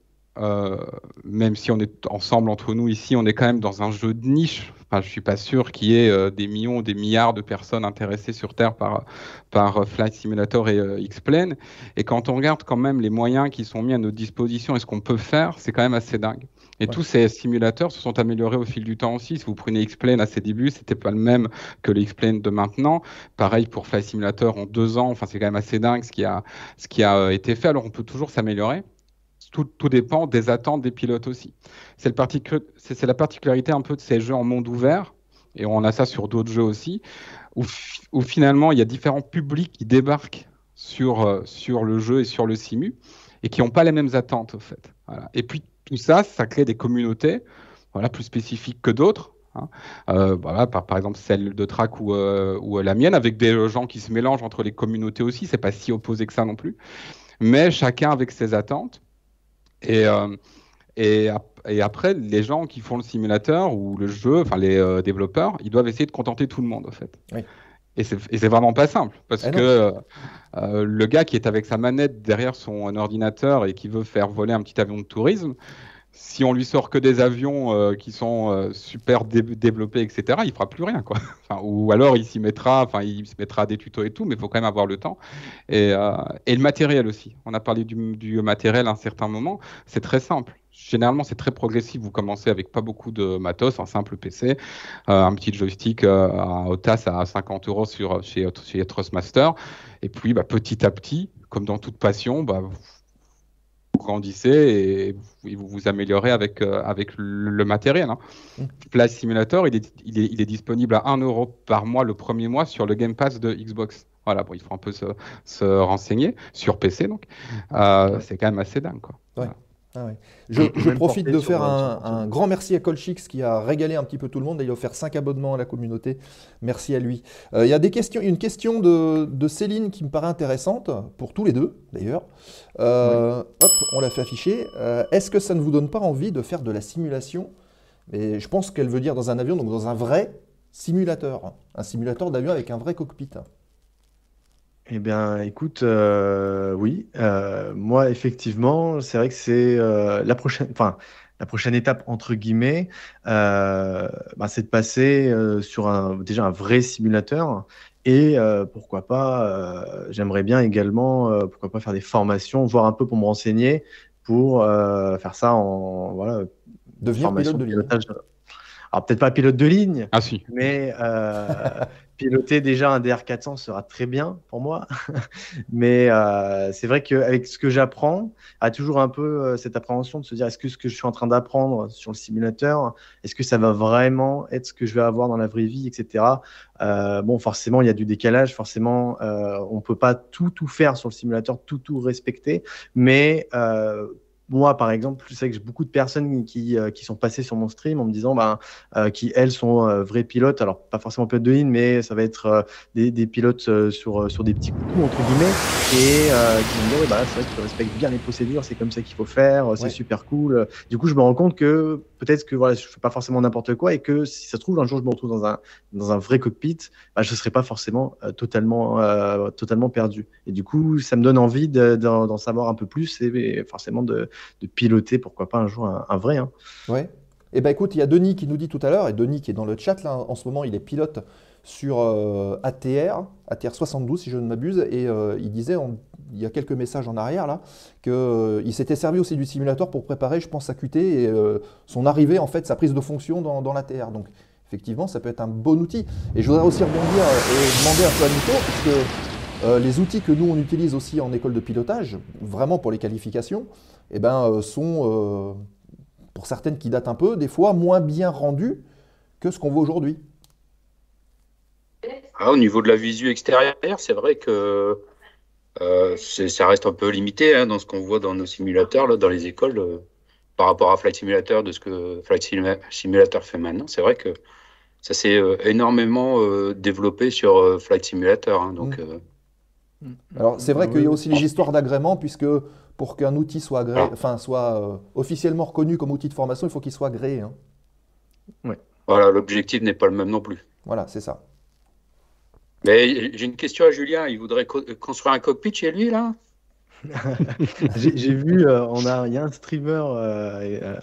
F: même si on est ensemble entre nous ici, on est quand même dans un jeu de niche. Enfin, je ne suis pas sûr qu'il y ait des millions, des milliards de personnes intéressées sur Terre par Flight Simulator et X-Plane. Et quand on regarde quand même les moyens qui sont mis à notre disposition et ce qu'on peut faire, c'est quand même assez dingue. Et tous ces simulateurs se sont améliorés au fil du temps aussi. Si vous prenez X-Plane à ses débuts, c'était pas le même que le X-Plane de maintenant. Pareil pour Flight Simulator en 2 ans. Enfin, c'est quand même assez dingue ce qui a été fait. Alors, on peut toujours s'améliorer. Tout dépend des attentes des pilotes aussi. C'est la particularité un peu de ces jeux en monde ouvert, et on a ça sur d'autres jeux aussi, où finalement il y a différents publics qui débarquent sur le jeu et sur le simu, et qui n'ont pas les mêmes attentes, au fait. Voilà. Et puis tout ça, ça crée des communautés, voilà, plus spécifiques que d'autres. Hein. Voilà, par exemple celle de Track ou la mienne, avec des gens qui se mélangent entre les communautés aussi, c'est pas si opposé que ça non plus, mais chacun avec ses attentes. Et après, les gens qui font le simulateur ou le jeu, enfin les développeurs, ils doivent essayer de contenter tout le monde, en fait.
D: Oui.
F: Et c'est vraiment pas simple, parce que le gars qui est avec sa manette derrière son ordinateur et qui veut faire voler un petit avion de tourisme, si on lui sort que des avions qui sont super développés, etc., il fera plus rien, quoi. Enfin, ou alors il se mettra à des tutos et tout, mais il faut quand même avoir le temps. Et le matériel aussi. On a parlé du matériel à un certain moment. C'est très simple. Généralement, c'est très progressif. Vous commencez avec pas beaucoup de matos, un simple PC, un petit joystick à OTAS à 50 € chez Trustmaster. Et puis, petit à petit, comme dans toute passion, vous grandissez et vous vous améliorez avec le matériel. Hein. Flight Simulator, il est disponible à 1 € par mois le premier mois sur le Game Pass de Xbox. Voilà, bon, il faut un peu se renseigner sur PC, donc c'est quand même assez dingue, quoi.
D: Ouais. Ah ouais. Je profite de faire un grand merci à Colchix qui a régalé un petit peu tout le monde et il a offert 5 abonnements à la communauté. Merci à lui. Il y a une question de Céline qui me paraît intéressante, pour tous les deux d'ailleurs. Hop, on l'a fait afficher. Est-ce que ça ne vous donne pas envie de faire de la simulation? Mais je pense qu'elle veut dire dans un avion, donc dans un vrai simulateur. Un simulateur d'avion avec un vrai cockpit.
G: Eh bien, écoute, oui, moi, effectivement, c'est vrai que c'est la prochaine étape, entre guillemets, c'est de passer sur déjà un vrai simulateur et pourquoi pas, j'aimerais bien également, pourquoi pas faire des formations, voir un peu pour me renseigner, pour faire ça en
D: devenir pilote de ligne.
G: Alors peut-être pas pilote de ligne,
F: Ah si.
G: mais piloter déjà un DR400 sera très bien pour moi. Mais c'est vrai qu'avec ce que j'apprends, il y a toujours un peu cette appréhension de se dire est-ce que ce que je suis en train d'apprendre sur le simulateur, est-ce que ça va vraiment être ce que je vais avoir dans la vraie vie, etc. Bon, forcément, il y a du décalage. Forcément, on ne peut pas tout faire sur le simulateur, tout respecter. Mais moi, par exemple, je sais que j'ai beaucoup de personnes qui sont passées sur mon stream en me disant qui, elles, sont vrais pilotes. Alors, pas forcément pilotes de ligne, mais ça va être des pilotes sur des petits coups, entre guillemets, et qui vont me dire, ouais, c'est vrai que tu respectes bien les procédures, c'est comme ça qu'il faut faire, c'est super cool. Du coup, je me rends compte que peut-être que voilà, je ne fais pas forcément n'importe quoi et que si ça se trouve, un jour, je me retrouve dans un vrai cockpit, je ne serai pas forcément totalement perdu. Et du coup, ça me donne envie d'en savoir un peu plus et forcément de piloter, pourquoi pas un jour un vrai. Hein.
D: Ouais. Eh ben écoute, il y a Denis qui nous dit tout à l'heure, et Denis qui est dans le chat là, en ce moment, il est pilote sur ATR 72 si je ne m'abuse, et il disait, il y a quelques messages en arrière là, qu'il s'était servi aussi du simulateur pour préparer, je pense, sa QT et son arrivée, en fait, sa prise de fonction dans l'ATR. Donc effectivement, ça peut être un bon outil. Et je voudrais aussi rebondir et demander un peu à Nico, puisque les outils que nous on utilise aussi en école de pilotage, vraiment pour les qualifications, eh ben, sont, pour certaines qui datent un peu, des fois moins bien rendus que ce qu'on voit aujourd'hui.
E: Au niveau de la visu extérieure, c'est vrai que ça reste un peu limité dans ce qu'on voit dans nos simulateurs, là, dans les écoles, par rapport à Flight Simulator, de ce que Flight Simulator fait maintenant. C'est vrai que ça s'est énormément développé sur Flight Simulator. Donc,
D: alors c'est vrai qu'il y a aussi les histoires d'agrément, puisque pour qu'un outil soit, officiellement reconnu comme outil de formation, il faut qu'il soit agréé. Hein.
G: Ouais.
E: Voilà, l'objectif n'est pas le même non plus.
D: Voilà, c'est ça.
E: Mais j'ai une question à Julien. Il voudrait construire un cockpit chez lui, là?
G: J'ai vu, il y a un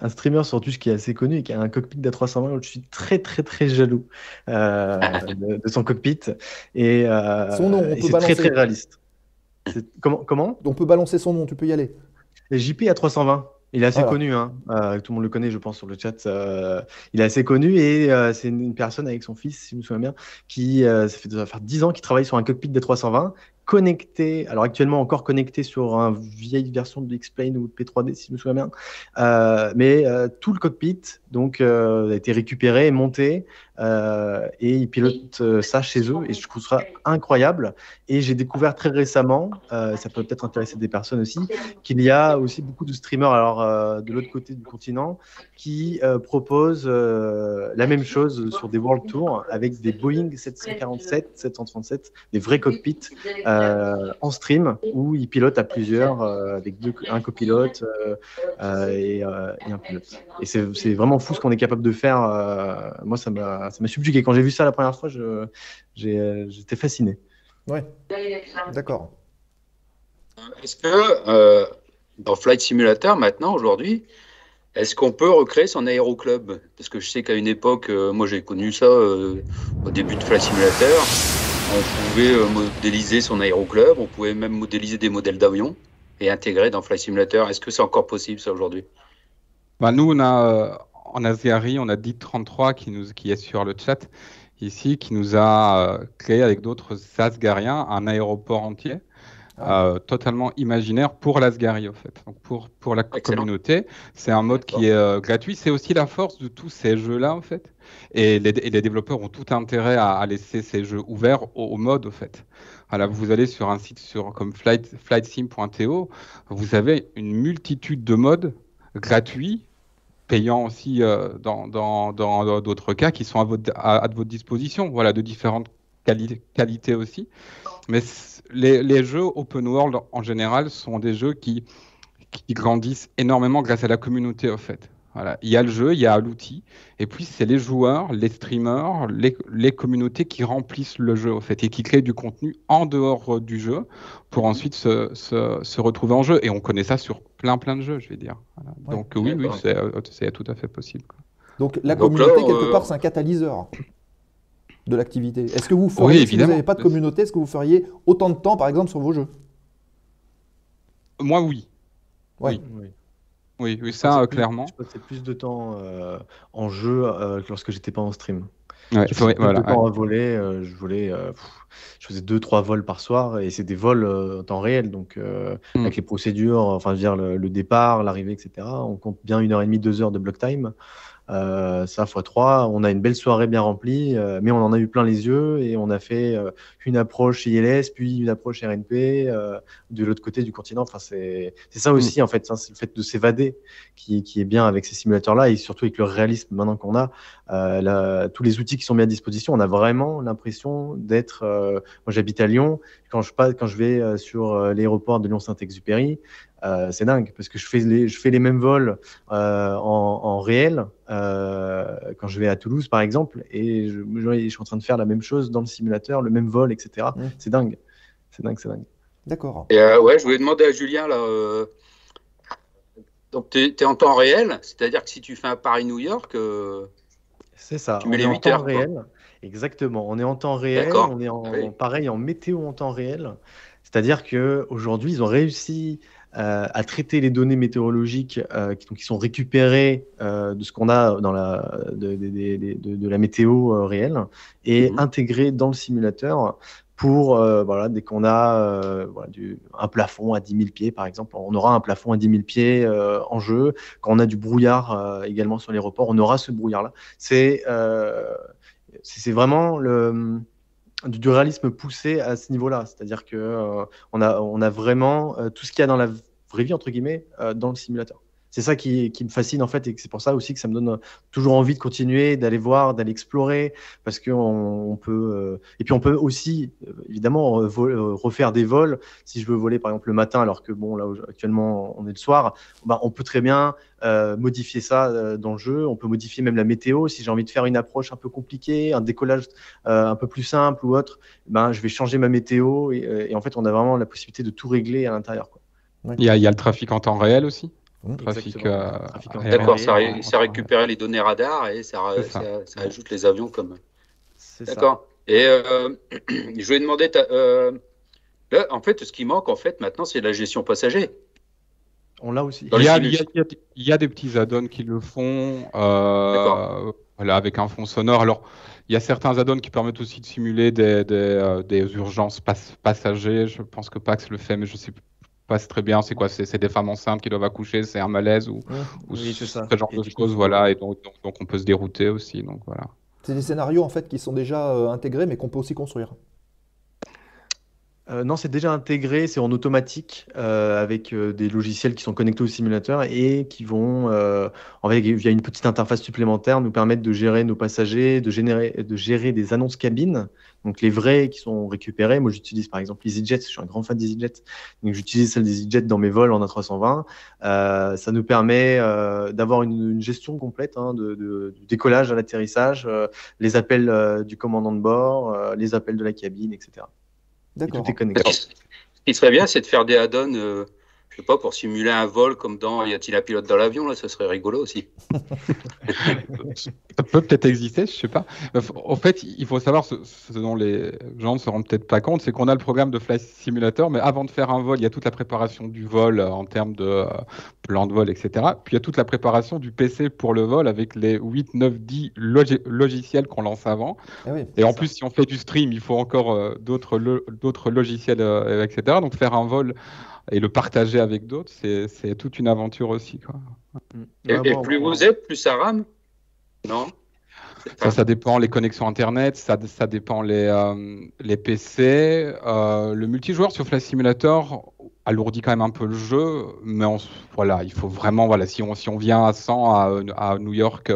G: streamer sur Twitch qui est assez connu et qui a un cockpit d'A320 où je suis très très très jaloux de son cockpit. Et,
D: son nom, on peut
G: c'est
D: balancer.
G: très très réaliste. Comment
D: On peut balancer son nom, tu peux y aller.
G: JP A320. Il est assez connu, hein. Tout le monde le connaît, je pense, sur le chat. Il est assez connu et c'est une personne avec son fils, si je me souviens bien, qui ça fait 10 ans qu'il travaille sur un cockpit d'A320, connecté, alors actuellement encore connecté sur une vieille version de X-Plane ou de P3D, si je me souviens bien. Mais tout le cockpit donc, a été récupéré et monté et ils pilotent ça chez eux et je trouve ça incroyable. Et j'ai découvert très récemment, ça peut peut-être intéresser des personnes aussi, qu'il y a aussi beaucoup de streamers alors, de l'autre côté du continent qui proposent la même chose sur des World Tours avec des Boeing 747, 737, des vrais cockpits en stream où ils pilotent à plusieurs avec un copilote et un pilote. Et c'est vraiment fou ce qu'on est capable de faire. Moi, ça m'a subjugué. Quand j'ai vu ça la première fois, j'étais fasciné.
D: Ouais, d'accord.
E: Est-ce que dans Flight Simulator, maintenant, aujourd'hui, est-ce qu'on peut recréer son aéroclub? Parce que je sais qu'à une époque, moi j'ai connu ça au début de Flight Simulator. On pouvait modéliser son aéroclub, on pouvait même modéliser des modèles d'avions et intégrer dans Flight Simulator. Est-ce que c'est encore possible ça aujourd'hui?
F: Nous, on a en Asgari, on a DIT33 qui est sur le chat ici, qui nous a créé avec d'autres Asgariens un aéroport entier. Totalement imaginaire pour l'Asgari, en fait. Donc pour la communauté, c'est un mode qui est gratuit. C'est aussi la force de tous ces jeux-là, en fait. Et les développeurs ont tout intérêt à laisser ces jeux ouverts au mode, en fait. Voilà, vous allez sur un site comme flightsim.to, vous avez une multitude de modes gratuits, payants aussi dans d'autres cas, qui sont à votre disposition, voilà, de différentes qualités aussi. Mais les jeux open world en général sont des jeux qui grandissent énormément grâce à la communauté, en fait. Voilà. Il y a le jeu, il y a l'outil, et puis c'est les joueurs, les streamers, les communautés qui remplissent le jeu, en fait, et qui créent du contenu en dehors du jeu pour ensuite se retrouver en jeu. Et on connaît ça sur plein de jeux, je vais dire. Voilà. Ouais. Donc oui, c'est tout à fait possible, quoi.
D: Donc la communauté, quelque part, c'est un catalyseur de l'activité. Est-ce que vous feriez, si vous n'avez pas de communauté, est-ce que vous feriez autant de temps, par exemple, sur vos jeux?
F: Moi, oui.
D: Ouais.
G: Oui.
F: Oui,
G: Je
F: ça,
G: passais plus,
F: clairement.
G: je passais plus de temps en jeu que lorsque j'étais pas en stream.
F: Ouais,
G: Je passais plus
F: voilà,
G: de temps à voler. Je volais, je faisais 2-3 vols par soir et c'est des vols en temps réel. Donc, avec les procédures, enfin, je veux dire, le départ, l'arrivée, etc., on compte bien 1h30, 2 heures de block time. Ça x3, on a une belle soirée bien remplie, mais on en a eu plein les yeux et on a fait une approche ILS, puis une approche RNP de l'autre côté du continent. Enfin, c'est ça aussi, en fait, hein, c'est le fait de s'évader qui est bien avec ces simulateurs-là et surtout avec le réalisme maintenant qu'on a. Tous les outils qui sont mis à disposition, on a vraiment l'impression d'être. Moi, j'habite à Lyon. Quand je vais sur l'aéroport de Lyon-Saint-Exupéry, c'est dingue parce que je fais les mêmes vols en réel quand je vais à Toulouse par exemple et je suis en train de faire la même chose dans le simulateur, le même vol, etc. C'est dingue.
D: D'accord.
E: Et ouais, je voulais demander à Julien, là, donc tu es en temps réel, c'est-à-dire que si tu fais un Paris-New York,
G: c'est ça,
E: tu mets
G: on
E: les
G: est en
E: 8
G: temps
E: heures, quoi.
G: réel. Exactement, on est en temps réel,
E: D'accord.
G: on est
E: Oui.
G: pareil en météo en temps réel. C'est-à-dire qu'aujourd'hui, ils ont réussi à traiter les données météorologiques qui sont récupérées de ce qu'on a de la météo réelle et intégrées dans le simulateur pour, voilà, dès qu'on a un plafond à 10 000 pieds, par exemple, on aura un plafond à 10 000 pieds en jeu. Quand on a du brouillard également sur l'aéroport, on aura ce brouillard-là. C'est vraiment du réalisme poussé à ce niveau-là. C'est-à-dire que on a vraiment tout ce qu'il y a dans la vraie vie, entre guillemets, dans le simulateur. C'est ça qui me fascine, en fait, et c'est pour ça aussi que ça me donne toujours envie de continuer, d'aller voir, d'aller explorer, parce qu'on peut... et puis, on peut aussi, évidemment, refaire des vols. Si je veux voler, par exemple, le matin, alors que, bon, là, actuellement, on est le soir, bah, on peut très bien modifier ça dans le jeu. On peut modifier même la météo. Si j'ai envie de faire une approche un peu compliquée, un décollage un peu plus simple ou autre, ben, je vais changer ma météo. Et en fait, on a vraiment la possibilité de tout régler à l'intérieur, quoi.
F: Il y a le trafic en temps réel aussi.
G: Trafic en
E: D'accord,
G: réel,
E: ça récupère les données radar et ça ajoute les avions comme.
G: C'est ça.
E: D'accord. Et je voulais demander, là, en fait, ce qui manque, en fait, maintenant, c'est la gestion passager.
G: On l'a aussi.
E: Dans
F: Il
E: les
F: y a des petits add-ons qui le font voilà, avec un fond sonore. Alors, il y a certains add-ons qui permettent aussi de simuler des urgences passagers. Je pense que Pax le fait, mais je sais pas très bien. C'est quoi? C'est des femmes enceintes qui doivent accoucher, c'est un malaise ou
G: Oui, c'est ça.
F: ce genre de choses. Voilà, et donc on peut se dérouter aussi. Donc voilà.
D: C'est des scénarios en fait qui sont déjà intégrés mais qu'on peut aussi construire.
G: Non, c'est déjà intégré, c'est en automatique avec des logiciels qui sont connectés au simulateur et qui vont, via une petite interface supplémentaire, nous permettre de gérer nos passagers, de gérer des annonces cabines, donc les vrais qui sont récupérés. Moi, j'utilise par exemple EasyJet, je suis un grand fan d'EasyJet, donc j'utilise celle d'EasyJet dans mes vols en A320. Ça nous permet d'avoir une gestion complète du décollage à l'atterrissage, les appels du commandant de bord, les appels de la cabine, etc.
D: D'accord.
G: Tout est connecté.
E: Ce qui serait bien, c'est de faire des add-ons, je sais pas, pour simuler un vol comme dans Y a-t-il un pilote dans l'avion, là, ça serait rigolo aussi.
F: Ça peut peut-être exister, je sais pas. En fait, il faut savoir ce dont les gens ne se rendent peut-être pas compte, c'est qu'on a le programme de Flight Simulator, mais avant de faire un vol, il y a toute la préparation du vol en termes de plan de vol, etc. Puis il y a toute la préparation du PC pour le vol avec les 8, 9, 10 logiciels qu'on lance avant.
D: Ah oui,
F: Et en plus, si on fait du stream, il faut encore d'autres logiciels, etc. Donc faire un vol et le partager avec d'autres, c'est toute une aventure aussi, quoi.
E: Et plus vous êtes, plus ça rame? Non?
F: Ça dépend les connexions Internet, ça dépend les PC. Le multijoueur sur Flight Simulator alourdit quand même un peu le jeu, mais voilà, il faut vraiment, voilà, si on vient à 100 à New York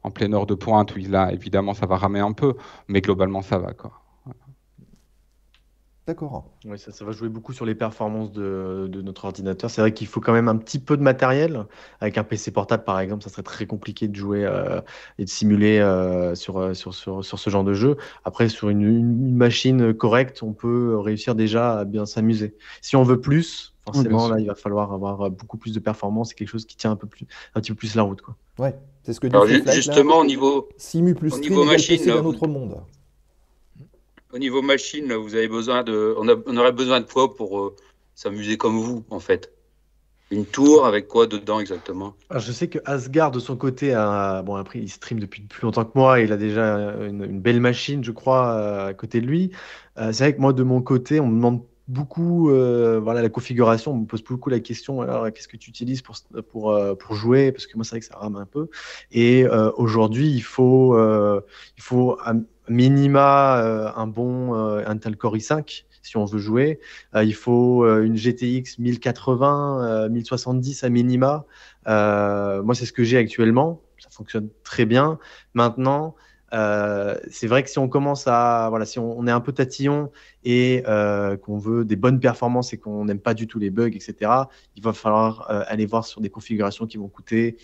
F: en pleine heure de pointe, oui, là, évidemment, ça va ramer un peu, mais globalement, ça va, quoi.
D: D'accord.
G: Oui, ça va jouer beaucoup sur les performances de notre ordinateur. C'est vrai qu'il faut quand même un petit peu de matériel. Avec un PC portable, par exemple, ça serait très compliqué de jouer et de simuler sur ce genre de jeu. Après, sur une machine correcte, on peut réussir déjà à bien s'amuser. Si on veut plus, forcément, là, il va falloir avoir beaucoup plus de performance et quelque chose qui tient un petit peu plus la route, quoi.
D: Ouais, c'est ce que dit
E: Alors,
D: Flight,
E: justement,
D: là.
E: au niveau
D: Simu plus stream égale
E: machine,
D: PC
E: là,
D: d'un autre monde.
E: Au niveau machine, là, vous avez besoin on aurait besoin de quoi pour s'amuser comme vous, en fait? Une tour avec quoi dedans exactement?
G: Alors, je sais que Asgard, de son côté, bon, après, il stream depuis plus longtemps que moi. Il a déjà une belle machine, je crois, à côté de lui. C'est vrai que moi, de mon côté, on me demande beaucoup voilà, la configuration. On me pose beaucoup la question, alors, qu'est-ce que tu utilises pour jouer? Parce que moi, c'est vrai que ça rame un peu. Et aujourd'hui, il faut à minima un bon Intel Core i5 si on veut jouer. Il faut une GTX 1080, 1070 à minima. Moi, c'est ce que j'ai actuellement. Ça fonctionne très bien. Maintenant, c'est vrai que si on commence voilà, si on est un peu tatillon et qu'on veut des bonnes performances et qu'on n'aime pas du tout les bugs, etc., il va falloir aller voir sur des configurations qui vont coûter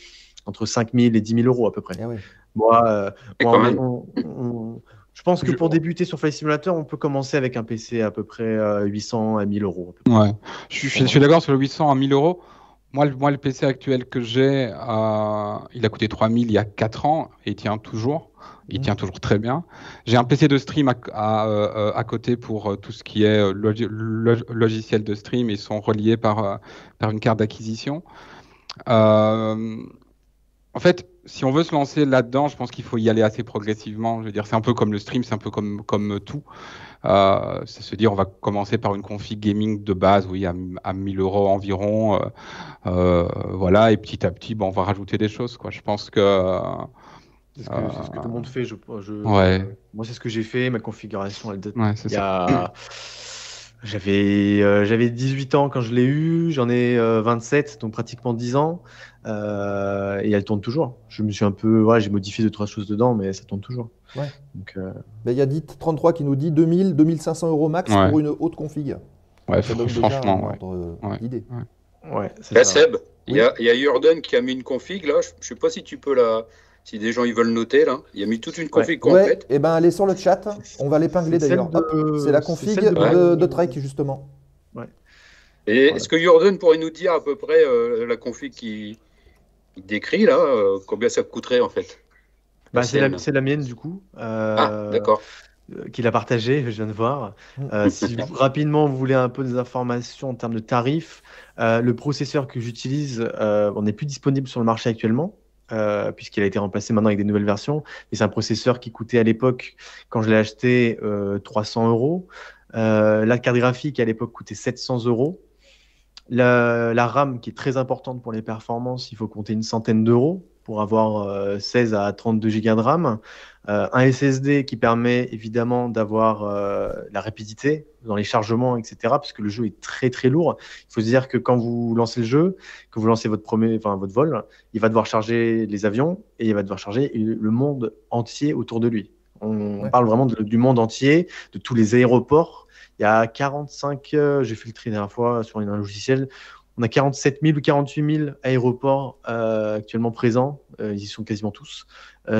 G: entre 5 000 et 10 000 euros à peu près.
D: Ah oui.
G: Moi,
E: quand même.
G: je pense que pour débuter sur Flight Simulator, on peut commencer avec un PC à peu près 800 à 1000 euros. À peu près.
F: Ouais. Je suis d'accord sur le 800 à 1000 euros. Moi, le PC actuel que j'ai, il a coûté 3000 il y a 4 ans et il tient toujours. Il tient toujours très bien. J'ai un PC de stream à côté pour tout ce qui est logiciel de stream. Ils sont reliés par une carte d'acquisition. En fait, si on veut se lancer là-dedans, je pense qu'il faut y aller assez progressivement. Je veux dire, c'est un peu comme le stream, c'est un peu comme tout. C'est se dire, on va commencer par une config gaming de base, oui, à 1000 euros environ. Voilà, et petit à petit, bon, on va rajouter des choses, quoi. Je pense que...
G: C'est ce que tout le monde fait.
F: Ouais.
G: Moi, c'est ce que j'ai fait. Ma configuration, elle date
F: Ouais, c'est ça.
G: J'avais 18 ans quand je l'ai eu, j'en ai 27, donc pratiquement 10 ans, et elle tourne toujours. Je me suis un peu, ouais, j'ai modifié 2-3 choses dedans, mais ça tourne toujours.
D: Ouais.
G: Donc,
D: il y a dit33 qui nous dit 2000, 2500 euros max
F: Ouais.
D: pour une haute config.
F: Ouais,
D: Ça donne déjà
F: franchement,
D: un
F: ouais.
D: ordre d'idée.
G: ouais, c'est
E: Là,
G: ça.
E: Seb, il y a Jordan qui a mis une config là. Je ne sais pas si tu peux si des gens ils veulent noter là. Il a mis toute une config
D: Ouais,
E: complète.
D: et ben elle est sur le chat. On va l'épingler
G: C'est celle
D: d'ailleurs.
G: de-
D: Hop, c'est la
G: c'est
D: config
G: celle de-
D: de Trek justement.
E: Et est-ce que Jordan pourrait nous dire à peu près la config qu'il décrit là, combien ça coûterait en fait?
G: Bah,
E: sienne.
G: c'est la mienne du coup.
E: Ah, d'accord.
G: Qu'il a partagé, je viens de voir. Si rapidement vous voulez un peu des informations en termes de tarifs, le processeur que j'utilise, on n'est plus disponible sur le marché actuellement, puisqu'il a été remplacé maintenant avec des nouvelles versions. Et c'est un processeur qui coûtait à l'époque, quand je l'ai acheté, 300 euros. La carte graphique à l'époque coûtait 700 euros. La RAM qui est très importante pour les performances, il faut compter une centaine d'euros pour avoir 16 à 32 Go de RAM. Un SSD qui permet évidemment d'avoir la rapidité dans les chargements, etc. Parce que le jeu est très très lourd. Il faut se dire que quand vous lancez le jeu, que vous lancez votre vol, il va devoir charger les avions et il va devoir charger le monde entier autour de lui. On parle vraiment du monde entier, de tous les aéroports. Il y a 45, j'ai fait le tri la dernière fois sur un logiciel, on a 47 000 ou 48 000 aéroports actuellement présents, ils y sont quasiment tous,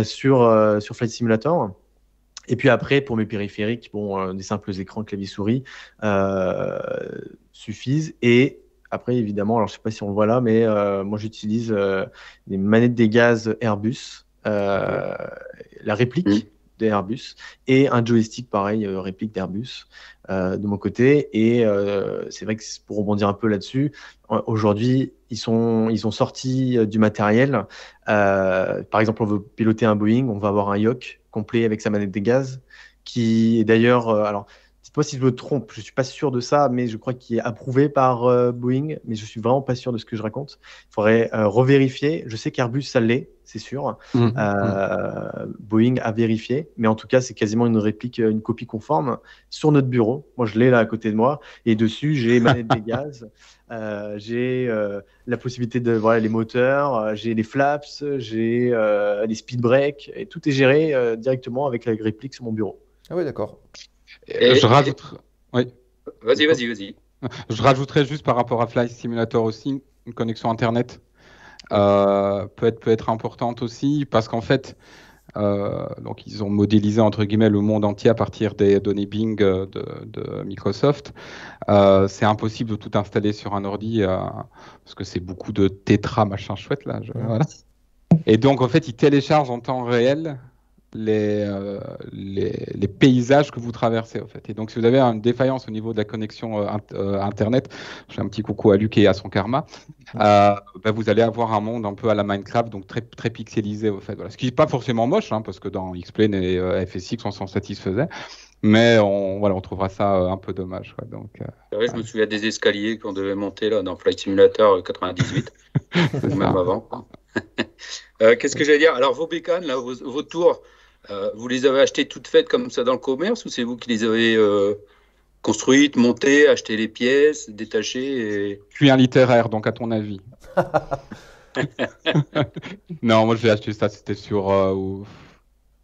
G: sur Flight Simulator. Et puis après, pour mes périphériques, bon, des simples écrans clavier-souris suffisent. Et après, évidemment, alors je ne sais pas si on le voit là, mais moi j'utilise des manettes des gaz Airbus, la réplique des Airbus, et un joystick pareil, réplique d'Airbus de mon côté. Et c'est vrai que pour rebondir un peu là-dessus, aujourd'hui, ils ont sorti du matériel. Par exemple, on veut piloter un Boeing, on va avoir un Yoke complet avec sa manette des gaz, qui est d'ailleurs, alors dites-moi si je me trompe, je suis pas sûr de ça, mais je crois qu'il est approuvé par Boeing, mais je suis vraiment pas sûr de ce que je raconte. Il faudrait revérifier. Je sais qu'Airbus, ça l'est, c'est sûr. Boeing a vérifié, mais en tout cas, c'est quasiment une réplique, une copie conforme sur notre bureau. Moi, je l'ai là à côté de moi, et dessus, j'ai manette des gaz, j'ai la possibilité de voir les moteurs, j'ai les flaps, j'ai les speed brakes, et tout est géré directement avec la réplique sur mon bureau.
D: Ah oui, d'accord.
F: Je rajouterai... Oui.
E: Vas-y.
F: Je rajouterais juste par rapport à Flight Simulator aussi, une connexion Internet peut être importante aussi, parce qu'en fait, donc ils ont modélisé entre guillemets le monde entier à partir des données Bing de Microsoft. C'est impossible de tout installer sur un ordi parce que c'est beaucoup de tétra machin chouette là. Voilà. Et donc en fait, ils téléchargent en temps réel les paysages que vous traversez, en fait. Et donc, si vous avez une défaillance au niveau de la connexion Internet, je fais un petit coucou à Luc et à son karma, vous allez avoir un monde un peu à la Minecraft, donc très, très pixelisé, au fait. Voilà. Ce qui n'est pas forcément moche, hein, parce que dans X-Plane et FSX, on s'en satisfaisait. Mais on trouvera ça un peu dommage. Quoi. Donc,
E: c'est vrai, je me souviens des escaliers qu'on devait monter là, dans Flight Simulator 98, ou même avant. Qu'est-ce que j'allais dire? Alors, vos bécanes, là, vos tours, vous les avez achetées toutes faites comme ça dans le commerce ou c'est vous qui les avez construites, montées, acheté les pièces, détachées
F: Je suis un littéraire, donc à ton avis. Non, moi j'ai acheté ça, c'était sur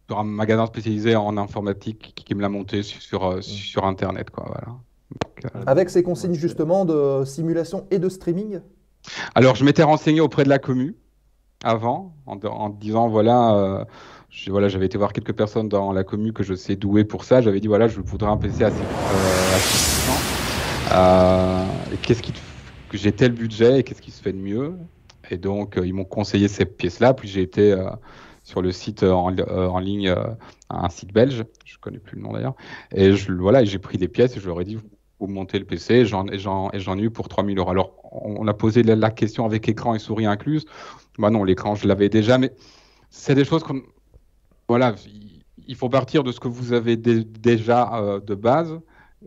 F: un magasin spécialisé en informatique qui me l'a monté sur Internet. Quoi, voilà. Donc,
D: Avec ces consignes justement de simulation et de streaming?
F: Alors, je m'étais renseigné auprès de la commu avant, en disant, j'avais été voir quelques personnes dans la commu que je sais douées pour ça. J'avais dit, voilà, je voudrais un PC assez puissant. Que j'ai tel budget et qu'est-ce qui se fait de mieux. Et donc, ils m'ont conseillé ces pièces-là. Puis, j'ai été sur le site en ligne, un site belge, je ne connais plus le nom d'ailleurs. Et j'ai pris des pièces et je leur ai dit, vous montez le PC, et j'en ai eu pour 3 000 €. Alors, on a posé la question avec écran et souris incluse. Bah non, l'écran, je l'avais déjà, mais c'est des choses qu'on... Voilà, il faut partir de ce que vous avez déjà de base,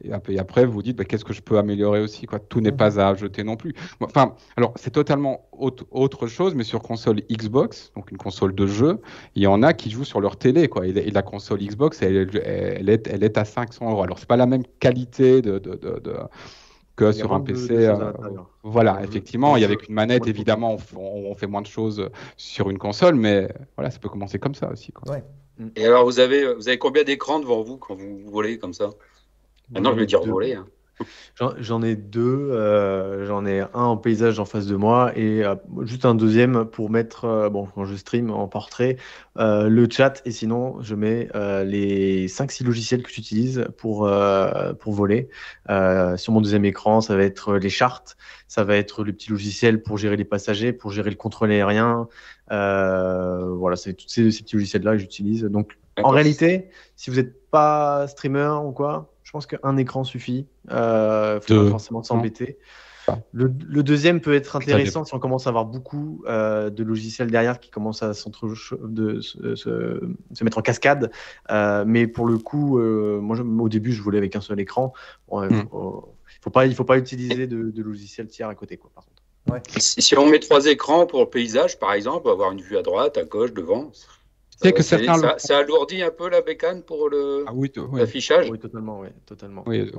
F: et après, vous dites, qu'est-ce que je peux améliorer aussi, quoi. Tout n'est pas à jeter non plus. Enfin, alors, c'est totalement autre chose, mais sur console Xbox, donc une console de jeu, il y en a qui jouent sur leur télé, quoi. Et la console Xbox, elle est à 500 €. Alors, c'est pas la même qualité que sur un PC. Voilà, effectivement, et avec une manette, évidemment, on fait moins de choses sur une console, mais voilà, ça peut commencer comme ça aussi, quoi.
D: Ouais.
E: Et alors, vous avez combien d'écrans devant vous quand vous volez comme ça? Maintenant, je vais dire voler. Hein.
G: J'en ai deux. J'en ai un en paysage en face de moi et juste un deuxième pour mettre, quand je stream en portrait, le chat. Et sinon, je mets les 5-6 logiciels que j'utilise pour voler. Sur mon deuxième écran, ça va être les charts, ça va être le petit logiciel pour gérer les passagers, pour gérer le contrôle aérien. Voilà, c'est tous ces petits logiciels-là que j'utilise. Donc, en réalité, si vous n'êtes pas streamer ou quoi, je pense qu'un écran suffit. Il ne faut pas forcément s'embêter. Le deuxième peut être intéressant si on commence à avoir beaucoup de logiciels derrière qui commencent à se mettre en cascade. Mais pour le coup, moi, au début, je volais avec un seul écran. Il ne faut pas utiliser de logiciels tiers à côté, quoi, par contre.
D: Ouais.
E: Si on met 3 écrans pour le paysage, par exemple, avoir une vue à droite, à gauche, devant, ça alourdit un peu la bécane pour l'affichage.
G: Oui, totalement.
F: Oui.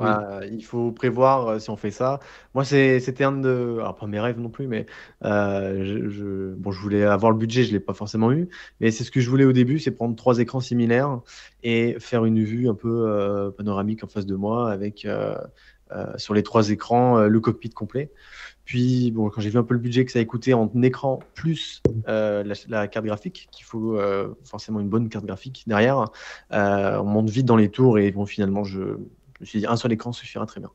G: Il faut prévoir si on fait ça. Moi, c'était un de... Alors, pas mes rêves non plus, mais je voulais avoir le budget, je ne l'ai pas forcément eu. Mais c'est ce que je voulais au début, c'est prendre 3 écrans similaires et faire une vue un peu panoramique en face de moi avec sur les 3 écrans le cockpit complet. Puis, quand j'ai vu un peu le budget que ça a coûté en écran plus la carte graphique, qu'il faut forcément une bonne carte graphique derrière, on monte vite dans les tours et finalement, je me suis dit un seul écran suffira très bien.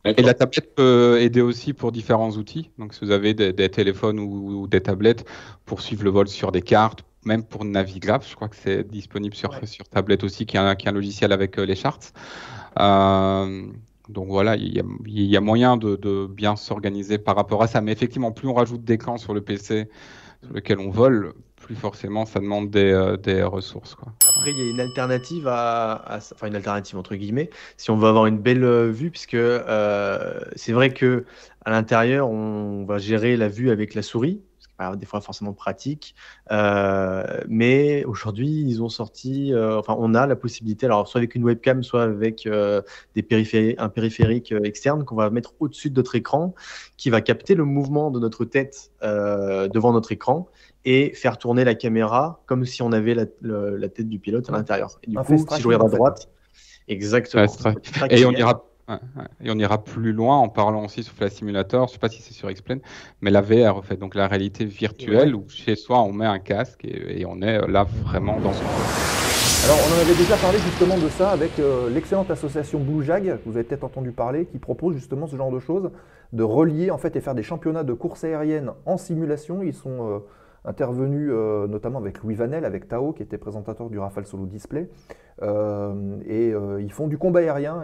F: Et la tablette peut aider aussi pour différents outils. Donc, si vous avez des téléphones ou des tablettes pour suivre le vol sur des cartes, même pour Navigraph, je crois que c'est disponible sur tablette aussi, qui a un logiciel avec les charts. Donc voilà, il y a moyen de bien s'organiser par rapport à ça. Mais effectivement, plus on rajoute d'écrans sur le PC sur lequel on vole, plus forcément ça demande des ressources, quoi.
G: Après, il y a une alternative enfin une alternative entre guillemets, si on veut avoir une belle vue, puisque c'est vrai que à l'intérieur, on va gérer la vue avec la souris. Des fois forcément pratique, mais aujourd'hui ils ont sorti, on a la possibilité, alors soit avec une webcam, soit avec un périphérique externe qu'on va mettre au-dessus de notre écran, qui va capter le mouvement de notre tête devant notre écran et faire tourner la caméra comme si on avait la tête du pilote à l'intérieur. Et du coup, si je regarde à droite, exactement.
F: Et on ira plus loin en parlant aussi sur Flight Simulator, je ne sais pas si c'est sur X-Plane, mais la VR, en fait, donc la réalité virtuelle où chez soi on met un casque et on est là vraiment dans son corps.
D: Alors on en avait déjà parlé justement de ça avec l'excellente association Blue Jag, vous avez peut-être entendu parler, qui propose justement ce genre de choses, de relier en fait et faire des championnats de course aérienne en simulation. Ils sont intervenu notamment avec Louis Vanel, avec Tao, qui était présentateur du Rafale Solo Display. Ils font du combat aérien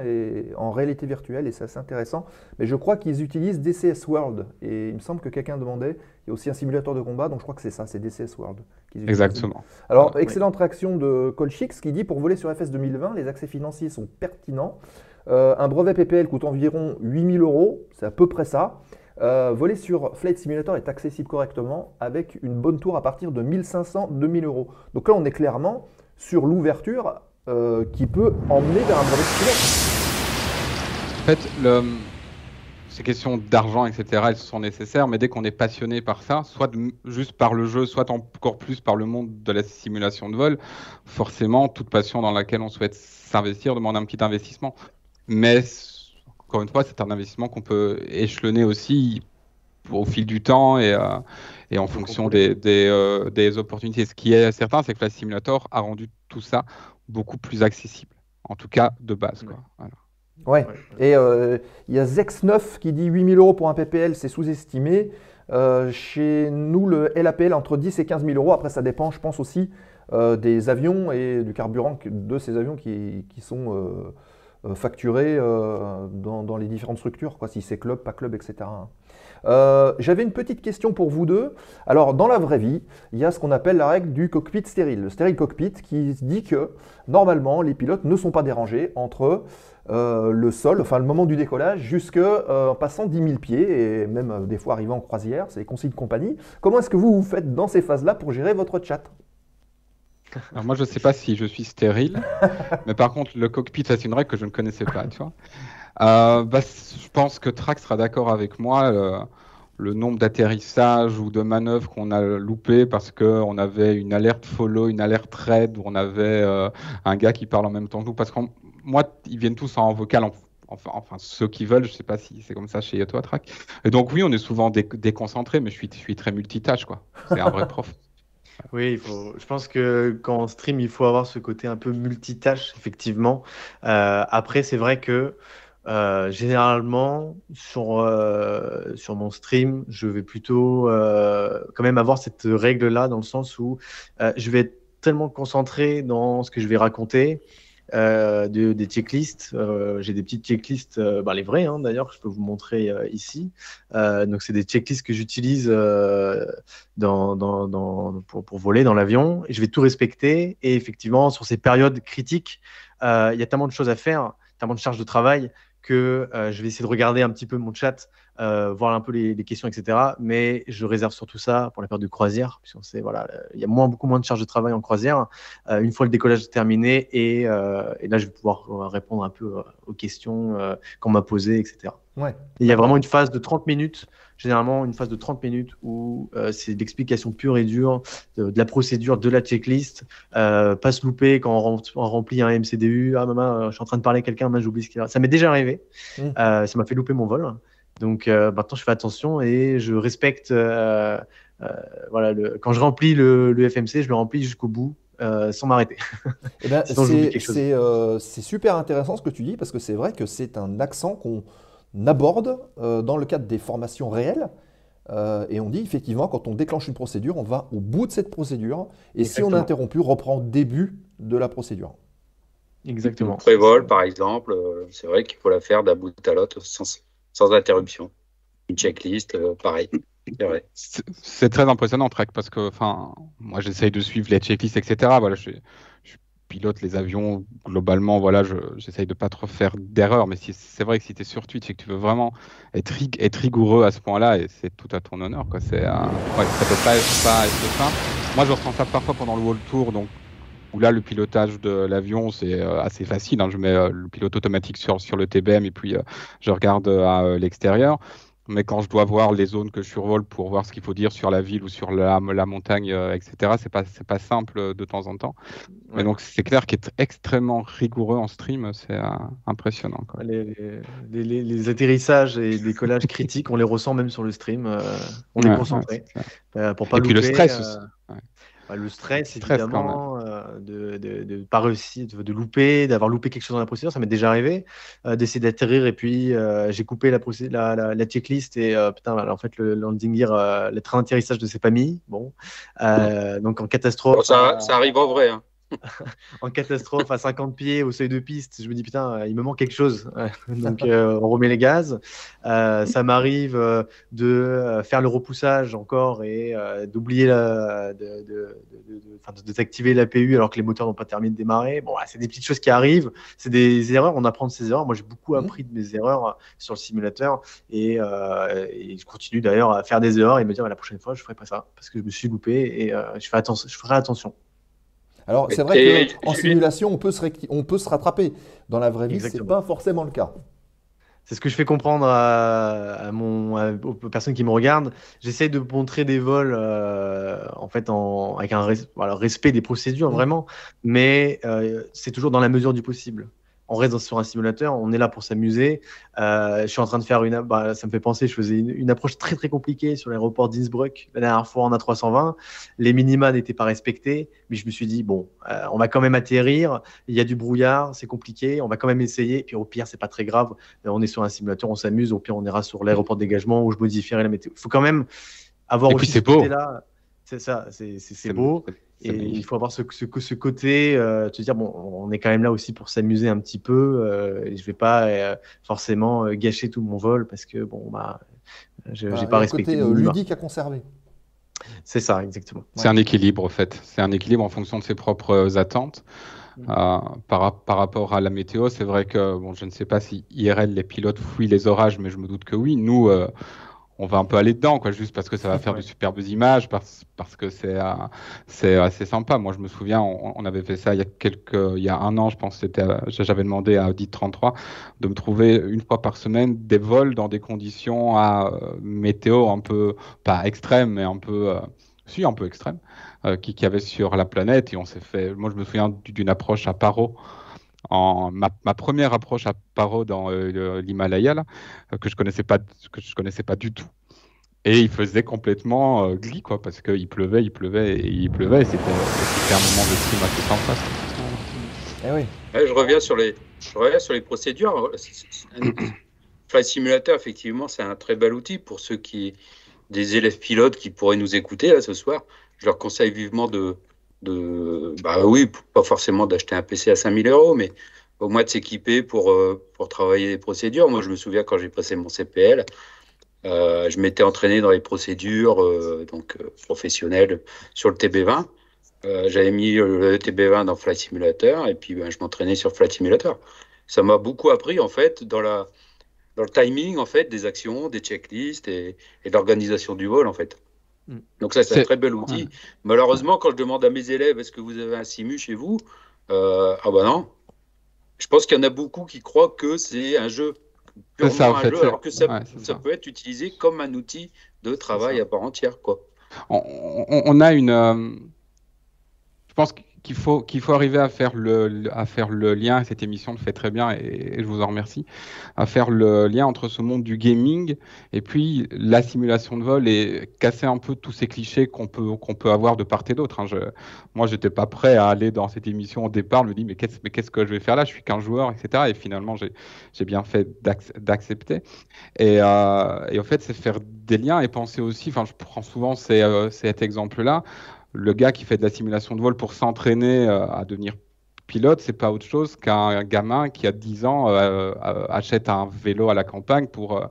D: en réalité virtuelle et c'est assez intéressant. Mais je crois qu'ils utilisent DCS World. Et il me semble que quelqu'un demandait, il y a aussi un simulateur de combat, donc je crois que c'est ça, c'est DCS World.
F: Exactement.
D: Alors, excellente réaction de Colchix qui dit, pour voler sur FS 2020, les accès financiers sont pertinents. Un brevet PPL coûte environ 8 000 €, c'est à peu près ça. Voler sur Flight Simulator est accessible correctement avec une bonne tour à partir de 1 500-2 000 €. Donc là, on est clairement sur l'ouverture qui peut emmener vers un brevet de pilote.
F: En fait, ces questions d'argent, etc., elles sont nécessaires, mais dès qu'on est passionné par ça, soit juste par le jeu, soit encore plus par le monde de la simulation de vol, forcément, toute passion dans laquelle on souhaite s'investir demande un petit investissement. Mais encore une fois, c'est un investissement qu'on peut échelonner aussi au fil du temps et en fonction des opportunités. Ce qui est certain, c'est que Flight Simulator a rendu tout ça beaucoup plus accessible, en tout cas de base, quoi. Voilà.
D: Ouais, et il y a Zex9 qui dit 8 000 € pour un PPL, c'est sous-estimé. Chez nous, le LAPL entre 10 et 15 000 €. Après, ça dépend, je pense aussi, des avions et du carburant de ces avions qui sont facturés dans les différentes structures, quoi, si c'est club, pas club, etc. J'avais une petite question pour vous deux. Alors, dans la vraie vie, il y a ce qu'on appelle la règle du cockpit stérile, le stérile cockpit, qui dit que normalement, les pilotes ne sont pas dérangés entre le sol, enfin le moment du décollage, jusqu'en passant 10 000 pieds et même des fois arrivant en croisière, c'est les consignes de compagnie. Comment est-ce que vous faites dans ces phases-là pour gérer votre chat?
F: Alors moi, je ne sais pas si je suis stérile, mais par contre, le cockpit, ça, c'est une règle que je ne connaissais pas, tu vois. Je pense que Track sera d'accord avec moi. Le nombre d'atterrissages ou de manœuvres qu'on a loupé parce qu'on avait une alerte follow, une alerte raid, où on avait un gars qui parle en même temps que nous. Parce que moi, ils viennent tous en vocal, enfin ceux qui veulent, je ne sais pas si c'est comme ça chez toi, Track. Et donc oui, on est souvent déconcentré, mais je suis très multitâche, quoi. C'est un vrai prof.
G: Oui, je pense que quand on stream, il faut avoir ce côté un peu multitâche, effectivement. Après, c'est vrai que généralement, sur mon stream, je vais plutôt quand même avoir cette règle-là, dans le sens où je vais être tellement concentré dans ce que je vais raconter, des checklists. J'ai des petites checklists, les vraies d'ailleurs, que je peux vous montrer ici. Donc, c'est des checklists que j'utilise pour voler dans l'avion. Et je vais tout respecter. Et effectivement, sur ces périodes critiques, il y a tellement de choses à faire, tellement de charges de travail que je vais essayer de regarder un petit peu mon chat, voir un peu les questions, etc. Mais je réserve surtout ça pour la période de croisière, puisqu'on sait, voilà, il y a beaucoup moins de charges de travail en croisière. Une fois le décollage terminé, et là, je vais pouvoir répondre un peu aux questions qu'on m'a posées, etc.
D: Ouais.
G: Et il y a vraiment une phase de 30 minutes, généralement une phase de 30 minutes où c'est de l'explication pure et dure de la procédure, de la checklist, pas se louper quand on remplit un MCDU. Ah maman, je suis en train de parler à quelqu'un, j'oublie ce qu'il y a. Ça m'est déjà arrivé, ça m'a fait louper mon vol. Donc maintenant je fais attention et je respecte, quand je remplis le FMC, je le remplis jusqu'au bout. Sans m'arrêter.
D: Eh ben, c'est super intéressant ce que tu dis, parce que c'est vrai que c'est un accent qu'on aborde dans le cadre des formations réelles, et on dit effectivement, quand on déclenche une procédure, on va au bout de cette procédure, et
G: Exactement.
D: si on est interrompu, on reprend le début de la procédure.
G: Exactement.
E: Pré-vol, par exemple, c'est vrai qu'il faut la faire d'un bout à l'autre sans interruption. Une checklist, pareil. C'est vrai.
F: C'est très impressionnant, Trek, parce que moi j'essaye de suivre les checklists, etc. Voilà, je pilote les avions globalement, voilà, j'essaye de pas trop faire d'erreurs, mais c'est vrai que si tu es sur Twitch et que tu veux vraiment être rigoureux à ce point-là, et c'est tout à ton honneur, quoi. Ça peut pas être simple. Moi je ressens ça parfois pendant le World Tour, donc où là le pilotage de l'avion c'est assez facile, je mets le pilote automatique sur le TBM et puis je regarde à l'extérieur. Mais quand je dois voir les zones que je survole pour voir ce qu'il faut dire sur la ville ou sur la montagne, etc., c'est pas simple de temps en temps. Ouais. Mais donc c'est clair qu'être extrêmement rigoureux en stream, c'est impressionnant, quoi.
G: Les atterrissages et décollages critiques, on les ressent même sur le stream. On est concentré pour pas louper.
F: Et puis le stress aussi.
G: Le stress, évidemment. de pas réussir, de louper, d'avoir loupé quelque chose dans la procédure. Ça m'est déjà arrivé d'essayer d'atterrir et puis j'ai coupé la checklist et putain, en fait, le landing gear, le train d'atterrissage ne s'est pas mis. Bon, donc en catastrophe.
E: Bon, ça arrive en vrai. Hein.
G: En catastrophe à 50 pieds au seuil de piste, je me dis putain, il me manque quelque chose. Donc on remet les gaz. Ça m'arrive de faire le repoussage encore et d'oublier de désactiver l'APU alors que les moteurs n'ont pas terminé de démarrer. Bon, c'est des petites choses qui arrivent, c'est des erreurs, on apprend de ces erreurs. Moi j'ai beaucoup appris de mes erreurs sur le simulateur et je continue d'ailleurs à faire des erreurs et me dire la prochaine fois je ferai pas ça parce que je me suis loupé et je ferai attention.
D: Alors, c'est vrai qu'en simulation, on peut se rattraper. Dans la vraie vie, ce n'est pas forcément le cas.
G: C'est ce que je fais comprendre aux personnes qui me regardent. J'essaie de montrer des vols en fait, avec un respect des procédures, vraiment. Mais c'est toujours dans la mesure du possible. On reste sur un simulateur, on est là pour s'amuser. Je suis en train de faire ça me fait penser, je faisais une approche très très compliquée sur l'aéroport d'Innsbruck la dernière fois en A320. Les minima n'étaient pas respectés, mais je me suis dit bon, on va quand même atterrir. Il y a du brouillard, c'est compliqué, on va quand même essayer. Et puis au pire, c'est pas très grave. On est sur un simulateur, on s'amuse. Au pire, on ira sur l'aéroport de dégagement où je modifierai la météo. Il faut quand même avoir
F: et
G: aussi
F: puis c'est beau.
G: Là. C'est ça, c'est beau. Et il faut avoir ce côté, te dire, bon, on est quand même là aussi pour s'amuser un petit peu. Et je vais pas forcément gâcher tout mon vol parce que, bon, j'ai pas respecté
D: le côté ludique à conserver.
G: C'est ça, exactement.
F: C'est un équilibre, en fait. C'est un équilibre en fonction de ses propres attentes. Par rapport à la météo, c'est vrai que, bon, je ne sais pas si IRL, les pilotes fuient les orages, mais je me doute que oui. Nous, on va un peu aller dedans, quoi, juste parce que ça va faire de superbes images, parce que c'est assez sympa. Moi, je me souviens, on avait fait ça il y a un an, je pense, j'avais demandé à Audit 33 de me trouver une fois par semaine des vols dans des conditions à météo un peu, pas extrêmes, mais un peu extrêmes, qu'il y avait sur la planète. Et on s'est fait, moi, je me souviens d'une approche à Paro. Ma première approche à Paro dans l'Himalaya, que je connaissais pas du tout. Et il faisait complètement gris, quoi, parce qu'il pleuvait, et c'était un moment de stream assez sympa.
E: Je reviens sur les procédures. Flight Simulator, effectivement, c'est un très bel outil pour des élèves pilotes qui pourraient nous écouter là ce soir. Je leur conseille vivement pas forcément d'acheter un PC à 5 000 €, mais au moins de s'équiper pour travailler les procédures. Moi, je me souviens quand j'ai passé mon CPL, je m'étais entraîné dans les procédures professionnelles sur le TB20. J'avais mis le TB20 dans Flight Simulator et puis je m'entraînais sur Flight Simulator. Ça m'a beaucoup appris en fait dans le timing en fait des actions, des checklists et l'organisation du vol en fait. Donc ça, c'est un très bel outil. Ouais. Malheureusement, quand je demande à mes élèves, est-ce que vous avez un simu chez vous ? Non. Je pense qu'il y en a beaucoup qui croient que c'est un jeu, purement un jeu, alors que ça peut être utilisé comme un outil de travail à part entière, quoi.
F: On a une... Je pense qu'il faut arriver à faire le lien, et cette émission le fait très bien, et je vous en remercie, à faire le lien entre ce monde du gaming et puis la simulation de vol et casser un peu tous ces clichés qu'on peut avoir de part et d'autre. Moi, j'étais pas prêt à aller dans cette émission au départ, je me dis mais qu'est-ce que je vais faire là ? Je suis qu'un joueur, etc. Et finalement, j'ai bien fait d'accepter. Et en fait, c'est faire des liens et penser aussi, je prends souvent cet exemple-là, le gars qui fait de la simulation de vol pour s'entraîner à devenir pilote, c'est pas autre chose qu'un gamin qui a 10 ans achète un vélo à la campagne pour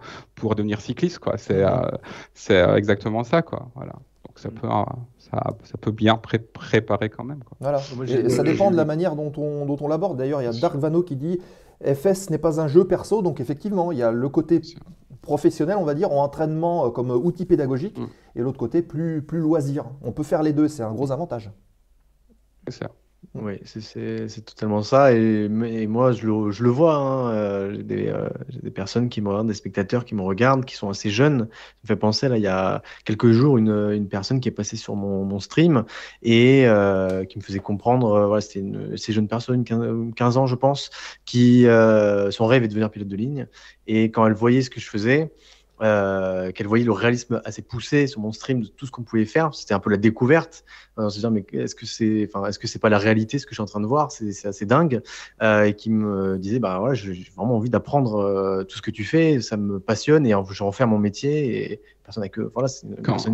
F: devenir cycliste, quoi. C'est exactement ça, quoi. Voilà. Donc ça peut bien préparer quand même, quoi.
D: Voilà. Et ça dépend de la manière dont on l'aborde. D'ailleurs, il y a Dark Vano qui dit FS n'est pas un jeu perso, donc effectivement, il y a le côté professionnel, on va dire, en entraînement comme outil pédagogique, et l'autre côté plus loisir. On peut faire les deux, c'est un gros avantage.
F: C'est ça.
G: Oui, c'est totalement ça. Et moi, je le vois. J'ai des personnes qui me regardent, des spectateurs qui me regardent, qui sont assez jeunes. Ça me fait penser, là, il y a quelques jours, une personne qui est passée sur mon stream et qui me faisait comprendre, c'était une assez jeune personne, 15 ans, je pense, qui son rêve est de devenir pilote de ligne. Et quand elle voyait ce que je faisais, qu'elle voyait le réalisme assez poussé sur mon stream de tout ce qu'on pouvait faire. C'était un peu la découverte. On se disant, mais est-ce que c'est pas la réalité ce que je suis en train de voir? C'est assez dingue. Et qui me disait, bah voilà, j'ai vraiment envie d'apprendre tout ce que tu fais. Ça me passionne et je refais mon métier. Et personne que voilà, c'est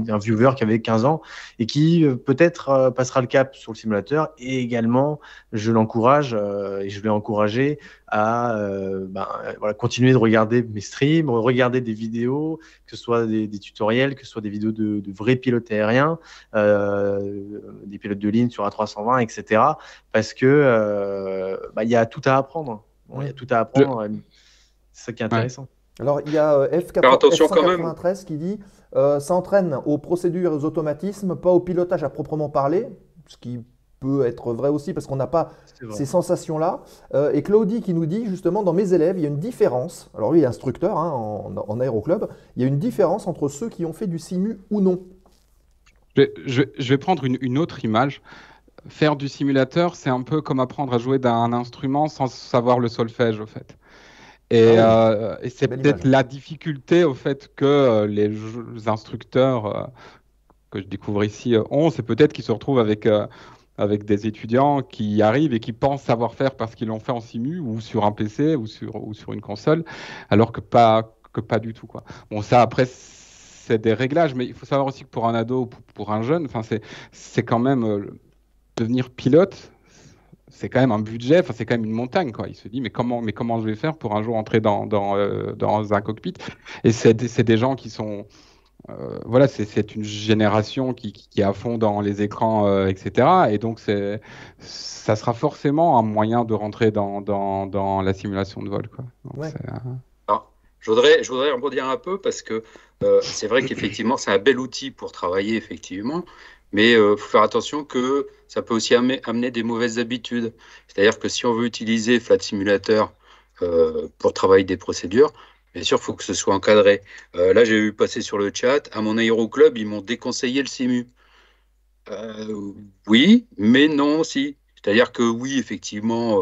G: un viewer qui avait 15 ans et qui peut-être passera le cap sur le simulateur. Et également, je l'encourage et je vais encourager à voilà, continuer de regarder mes streams, regarder des vidéos, que ce soit des tutoriels, que ce soit des vidéos de vrais pilotes aériens, des pilotes de ligne sur A320, etc. Parce que y a tout à apprendre. Bon, il y a tout à apprendre. C'est ça qui est intéressant.
D: Alors, il y a F193 qui dit ça entraîne aux procédures et aux automatismes, pas au pilotage à proprement parler, ce qui peut être vrai aussi parce qu'on n'a pas ces sensations-là. Et Claudie qui nous dit justement, dans mes élèves, il y a une différence. Alors lui, il est instructeur en aéroclub. Il y a une différence entre ceux qui ont fait du simu ou non.
F: Je vais prendre une autre image. Faire du simulateur, c'est un peu comme apprendre à jouer d'un instrument sans savoir le solfège, au fait. Et c'est peut-être la difficulté au fait que les instructeurs que je découvre ici ont, c'est peut-être qu'ils se retrouvent avec des étudiants qui arrivent et qui pensent savoir faire parce qu'ils l'ont fait en simu ou sur un PC ou sur une console, alors que pas du tout, quoi. Bon, ça après c'est des réglages, mais il faut savoir aussi que pour un ado ou pour un jeune, enfin c'est quand même devenir pilote. C'est quand même un budget, c'est quand même une montagne, quoi. Il se dit mais comment je vais faire pour un jour entrer dans un cockpit? Et c'est des gens qui sont voilà, c'est une génération qui est à fond dans les écrans, etc. Et donc ça sera forcément un moyen de rentrer dans la simulation de vol, quoi. Donc,
D: ouais.
E: Alors, je voudrais rebondir un peu parce que c'est vrai qu'effectivement c'est un bel outil pour travailler, effectivement. Mais faut faire attention que ça peut aussi amener des mauvaises habitudes. C'est-à-dire que si on veut utiliser Flight Simulator pour travailler des procédures, bien sûr, il faut que ce soit encadré. Là, j'ai vu passer sur le chat, à mon aéroclub, ils m'ont déconseillé le simu. Oui, mais non aussi. C'est-à-dire que oui, effectivement,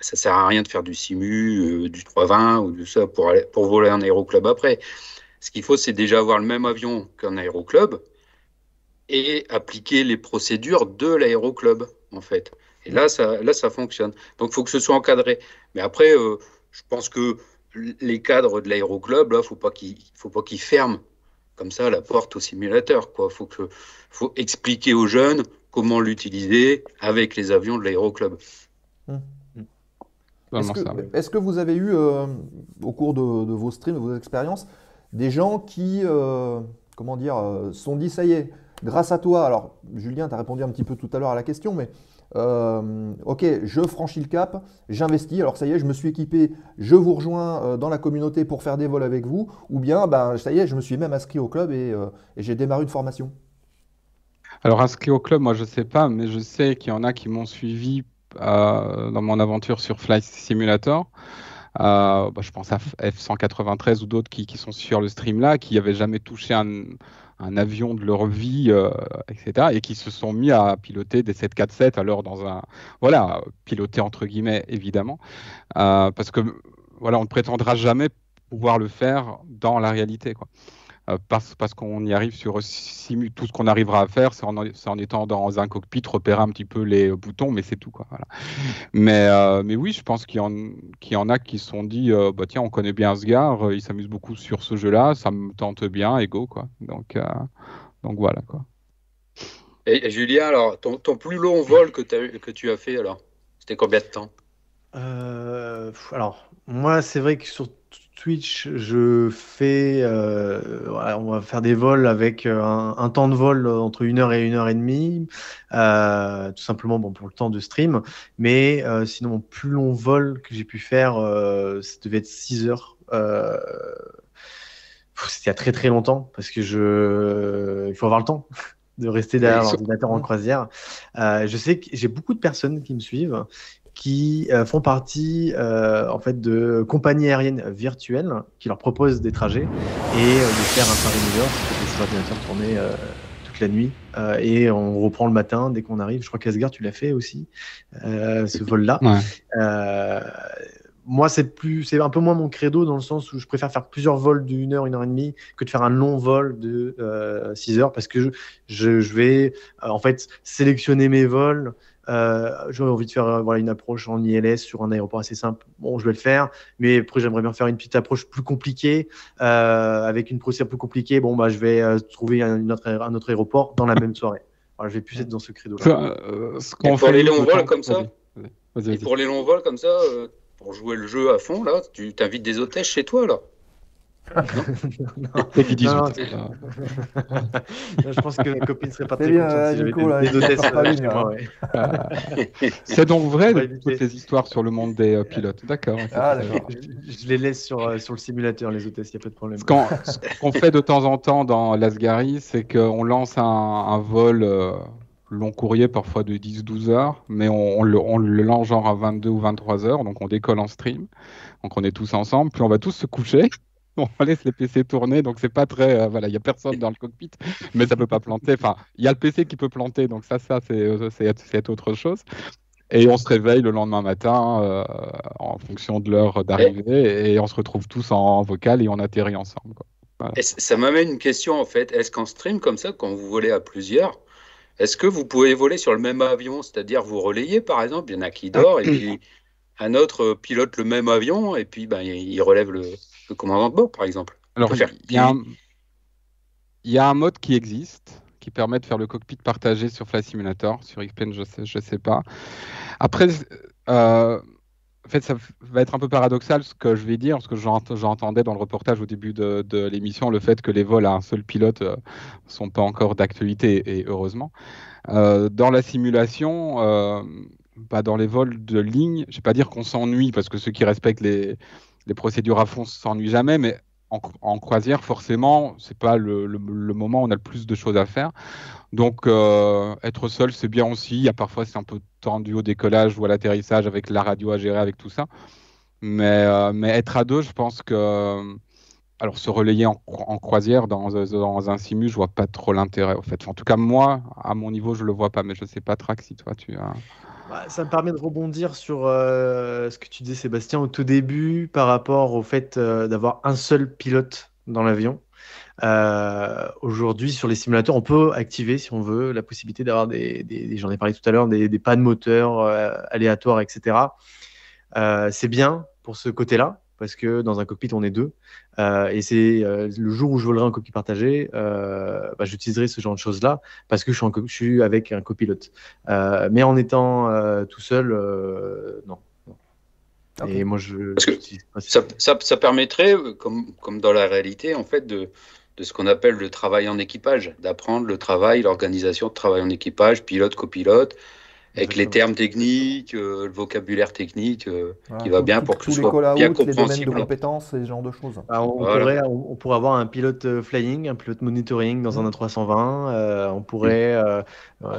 E: ça sert à rien de faire du simu, du 320 ou de ça pour voler un aéroclub après. Ce qu'il faut, c'est déjà avoir le même avion qu'un aéroclub et appliquer les procédures de l'aéroclub, en fait. Et là, ça fonctionne. Donc, il faut que ce soit encadré. Mais après, je pense que les cadres de l'aéroclub, là, faut pas qu'ils ferment comme ça la porte au simulateur, quoi. Faut expliquer aux jeunes comment l'utiliser avec les avions de l'aéroclub.
D: Est-ce que vous avez eu, au cours de vos streams, de vos expériences, des gens qui, sont dit, ça y est, grâce à toi, alors Julien, tu as répondu un petit peu tout à l'heure à la question, mais ok, je franchis le cap, j'investis, alors ça y est, je me suis équipé, je vous rejoins dans la communauté pour faire des vols avec vous, ou bien ça y est, je me suis même inscrit au club et j'ai démarré une formation.
F: Alors inscrit au club, moi je sais pas, mais je sais qu'il y en a qui m'ont suivi dans mon aventure sur Flight Simulator. Je pense à F193 ou d'autres qui sont sur le stream là, qui n'avaient jamais touché un avion de leur vie, etc., et qui se sont mis à piloter des 747, alors piloter entre guillemets, évidemment, parce que voilà, on ne prétendra jamais pouvoir le faire dans la réalité, quoi. Parce qu'on y arrive sur simu, tout ce qu'on arrivera à faire, c'est en étant dans un cockpit, repérer un petit peu les boutons, mais c'est tout, quoi. Voilà. Mais oui, je pense qu'il y en a qui se sont dit, tiens, on connaît bien Asgard, il s'amuse beaucoup sur ce jeu-là, ça me tente bien, et go, quoi. Donc voilà, quoi.
E: Et Julien, alors, ton plus long vol que tu as fait, alors, c'était combien de temps?
G: Alors, moi, c'est vrai que sur Twitch, je fais, on va faire des vols avec un temps de vol entre 1 heure et 1 heure et demie, tout simplement pour le temps de stream. Mais sinon, mon plus long vol que j'ai pu faire, ça devait être 6 heures. C'était il y a très très longtemps parce que il faut avoir le temps de rester derrière l'ordinateur en croisière. Je sais que j'ai beaucoup de personnes qui me suivent, qui font partie en fait de compagnies aériennes virtuelles qui leur proposent des trajets et de faire un Paris New York, des ordinateurs tournés toute la nuit et on reprend le matin dès qu'on arrive. Je crois qu'Asgard, tu l'as fait aussi, ce vol-là.
F: Ouais.
G: moi, c'est un peu moins mon credo dans le sens où je préfère faire plusieurs vols d'1 heure, 1 heure et demie que de faire un long vol de 6 heures parce que je vais en fait sélectionner mes vols. J'aurais envie de faire voilà, une approche en ILS sur un aéroport assez simple. Bon, je vais le faire, mais après, j'aimerais bien faire une petite approche plus compliquée avec une procédure plus compliquée. Bon, bah, je vais trouver un autre aéroport dans la même soirée. Voilà, je vais plus être dans ce credo-là.
E: Et pour les longs vols comme ça,
F: Vas-y.
E: et pour les longs vols comme ça, pour jouer le jeu à fond, là, tu t'invites des hôtesses chez toi, là.
F: Et qui disent
G: Non,
F: oui.
G: je pense que ma copine serait pas
D: C'est
G: très
D: bien,
G: contente si
D: Nico,
G: j'avais
D: là,
G: des hôtesses
D: il parle pas
G: chez
D: bien,
G: moi.
D: hein.
G: Ouais.
F: C'est donc vrai
G: On va
F: de
G: éviter.
F: toutes les histoires sur le monde des pilotes. D'accord.
D: Ah, d'accord.
G: Je les laisse sur le simulateur, les hôtesses, il n'y a pas de problème.
F: Ce qu'on fait de temps en temps dans l'Asgari, c'est qu'on lance un vol long courrier, parfois de 10-12 heures, mais on le lance genre à 22 ou 23 heures, donc on décolle en stream, donc on est tous ensemble, puis on va tous se coucher, on laisse les PC tourner, donc c'est pas très... voilà, il n'y a personne dans le cockpit, mais ça peut pas planter, enfin, il y a le PC qui peut planter, donc ça c'est autre chose. Et on se réveille le lendemain matin en fonction de l'heure d'arrivée, et on se retrouve tous en vocal et on atterrit ensemble, quoi. Voilà.
E: Et ça m'amène une question en fait. Est-ce qu'en stream comme ça, quand vous volez à plusieurs, est-ce que vous pouvez voler sur le même avion, c'est-à-dire vous relayez par exemple, il y en a qui dort et puis un autre pilote le même avion et puis ben, il relève le commandant de bord par exemple.
F: Alors il y a un mode qui existe qui permet de faire le cockpit partagé sur Flight Simulator, sur XPeng je sais pas. Après en fait, ça va être un peu paradoxal ce que je vais dire, parce que j'entendais dans le reportage au début de l'émission le fait que les vols à un seul pilote ne sont pas encore d'actualité, et heureusement. Dans la simulation, dans les vols de ligne, je ne vais pas dire qu'on s'ennuie, parce que ceux qui respectent les procédures à fond ne s'ennuient jamais, mais en croisière, forcément, ce n'est pas le moment où on a le plus de choses à faire. Donc, être seul, c'est bien aussi. Parfois, c'est un peu tendu au décollage ou à l'atterrissage avec la radio à gérer, avec tout ça. Mais être à deux, je pense que... Alors, se relayer en croisière dans un simu, je vois pas trop l'intérêt, en fait. En tout cas, moi, à mon niveau, je le vois pas. Mais je sais pas, Trax, si toi, tu as...
G: Ça me permet de rebondir sur ce que tu disais, Sébastien, au tout début, par rapport au fait d'avoir un seul pilote dans l'avion. Aujourd'hui, sur les simulateurs, on peut activer, si on veut, la possibilité d'avoir j'en ai parlé tout à l'heure, des pannes moteurs aléatoires, etc. C'est bien pour ce côté-là, parce que dans un cockpit, on est deux. Et c'est le jour où je volerai en cockpit partagé, j'utiliserai ce genre de choses-là, parce que je suis avec un copilote. Mais en étant tout seul, non.
D: Okay.
G: Et moi,
E: ça permettrait, comme dans la réalité, en fait, de ce qu'on appelle le travail en équipage, d'apprendre le travail, l'organisation de travail en équipage, pilote, copilote, avec les termes techniques, le vocabulaire technique qui va bien pour que ce soit bien compréhensible.
D: Les domaines de compétences et ce genre de choses.
G: On pourrait avoir un pilote flying, un pilote monitoring dans un A320. On pourrait,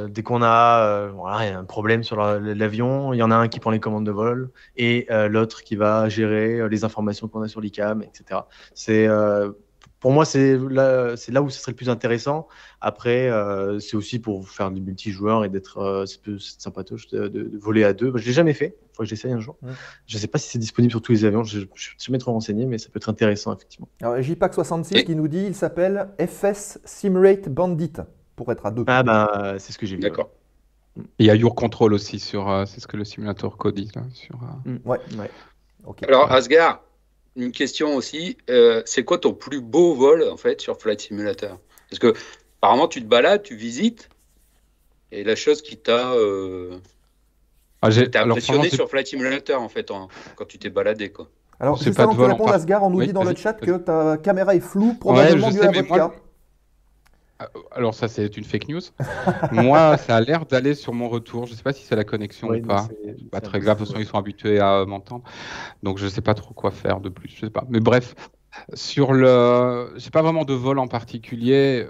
G: dès qu'on a un problème sur l'avion, il y en a un qui prend les commandes de vol et l'autre qui va gérer les informations qu'on a sur l'ICAM, etc. Pour moi, c'est là où ce serait le plus intéressant. Après, c'est aussi pour faire du multijoueur et d'être sympatoche de voler à deux. Je ne l'ai jamais fait. Il faut que j'essaye un jour. Je ne sais pas si c'est disponible sur tous les avions. Je ne suis jamais trop renseigné, mais ça peut être intéressant, effectivement.
D: Alors, JPAC66 qui nous dit il s'appelle FS Simrate Bandit pour être à deux.
G: C'est ce que j'ai vu.
E: D'accord.
F: Il y a Your Control aussi, c'est ce que le simulateur code dit. Là,
D: Ouais. Okay.
E: Alors, Asgard, une question aussi, c'est quoi ton plus beau vol en fait sur Flight Simulator? Parce que apparemment tu te balades, tu visites, et la chose qui t'a impressionné sur Flight Simulator en fait quand tu t'es baladé quoi.
D: Alors juste avant que tu répondes, Asgard, on nous dit dans le chat que ta caméra est floue, probablement due à la vodka.
F: Alors ça c'est une fake news. Moi ça a l'air d'aller sur mon retour. Je ne sais pas si c'est la connexion ou pas. C'est pas très grave. De toute façon ils sont habitués à m'entendre. Donc je ne sais pas trop quoi faire de plus. Je sais pas. Mais bref, j'ai pas vraiment de vol en particulier.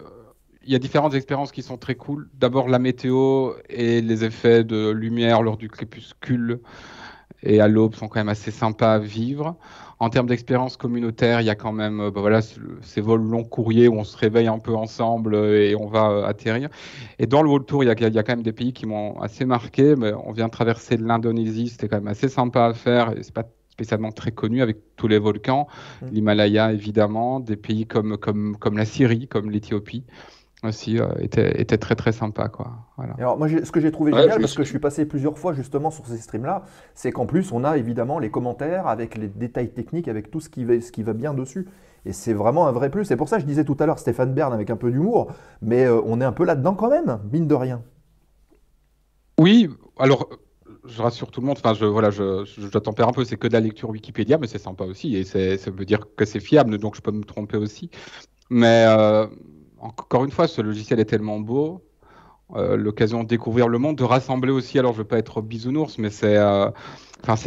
F: Il y a différentes expériences qui sont très cool. D'abord la météo et les effets de lumière lors du crépuscule et à l'aube sont quand même assez sympas à vivre. En termes d'expérience communautaire, il y a quand même ces vols long courriers où on se réveille un peu ensemble et on va atterrir. Et dans le World Tour, il y a quand même des pays qui m'ont assez marqué. Mais on vient de traverser l'Indonésie, c'était quand même assez sympa à faire. Et c'est pas spécialement très connu avec tous les volcans, l'Himalaya évidemment, des pays comme la Syrie, comme l'Éthiopie aussi étaient très très sympas, quoi. Voilà.
D: Alors moi, ce que j'ai trouvé
E: Ouais,
D: génial,
E: je me
D: parce que je suis passé plusieurs fois justement sur ces streams-là, c'est qu'en plus, on a évidemment les commentaires avec les détails techniques, avec tout ce qui va bien dessus. Et c'est vraiment un vrai plus. C'est pour ça que je disais tout à l'heure Stéphane Bern avec un peu d'humour, mais on est un peu là-dedans quand même, mine de rien.
F: Oui, alors je rassure tout le monde, enfin je tempère un peu, c'est que de la lecture Wikipédia, mais c'est sympa aussi, et ça veut dire que c'est fiable, donc je peux me tromper aussi. Mais encore une fois, ce logiciel est tellement beau, l'occasion de découvrir le monde, de rassembler aussi, alors je ne veux pas être bisounours, mais c'est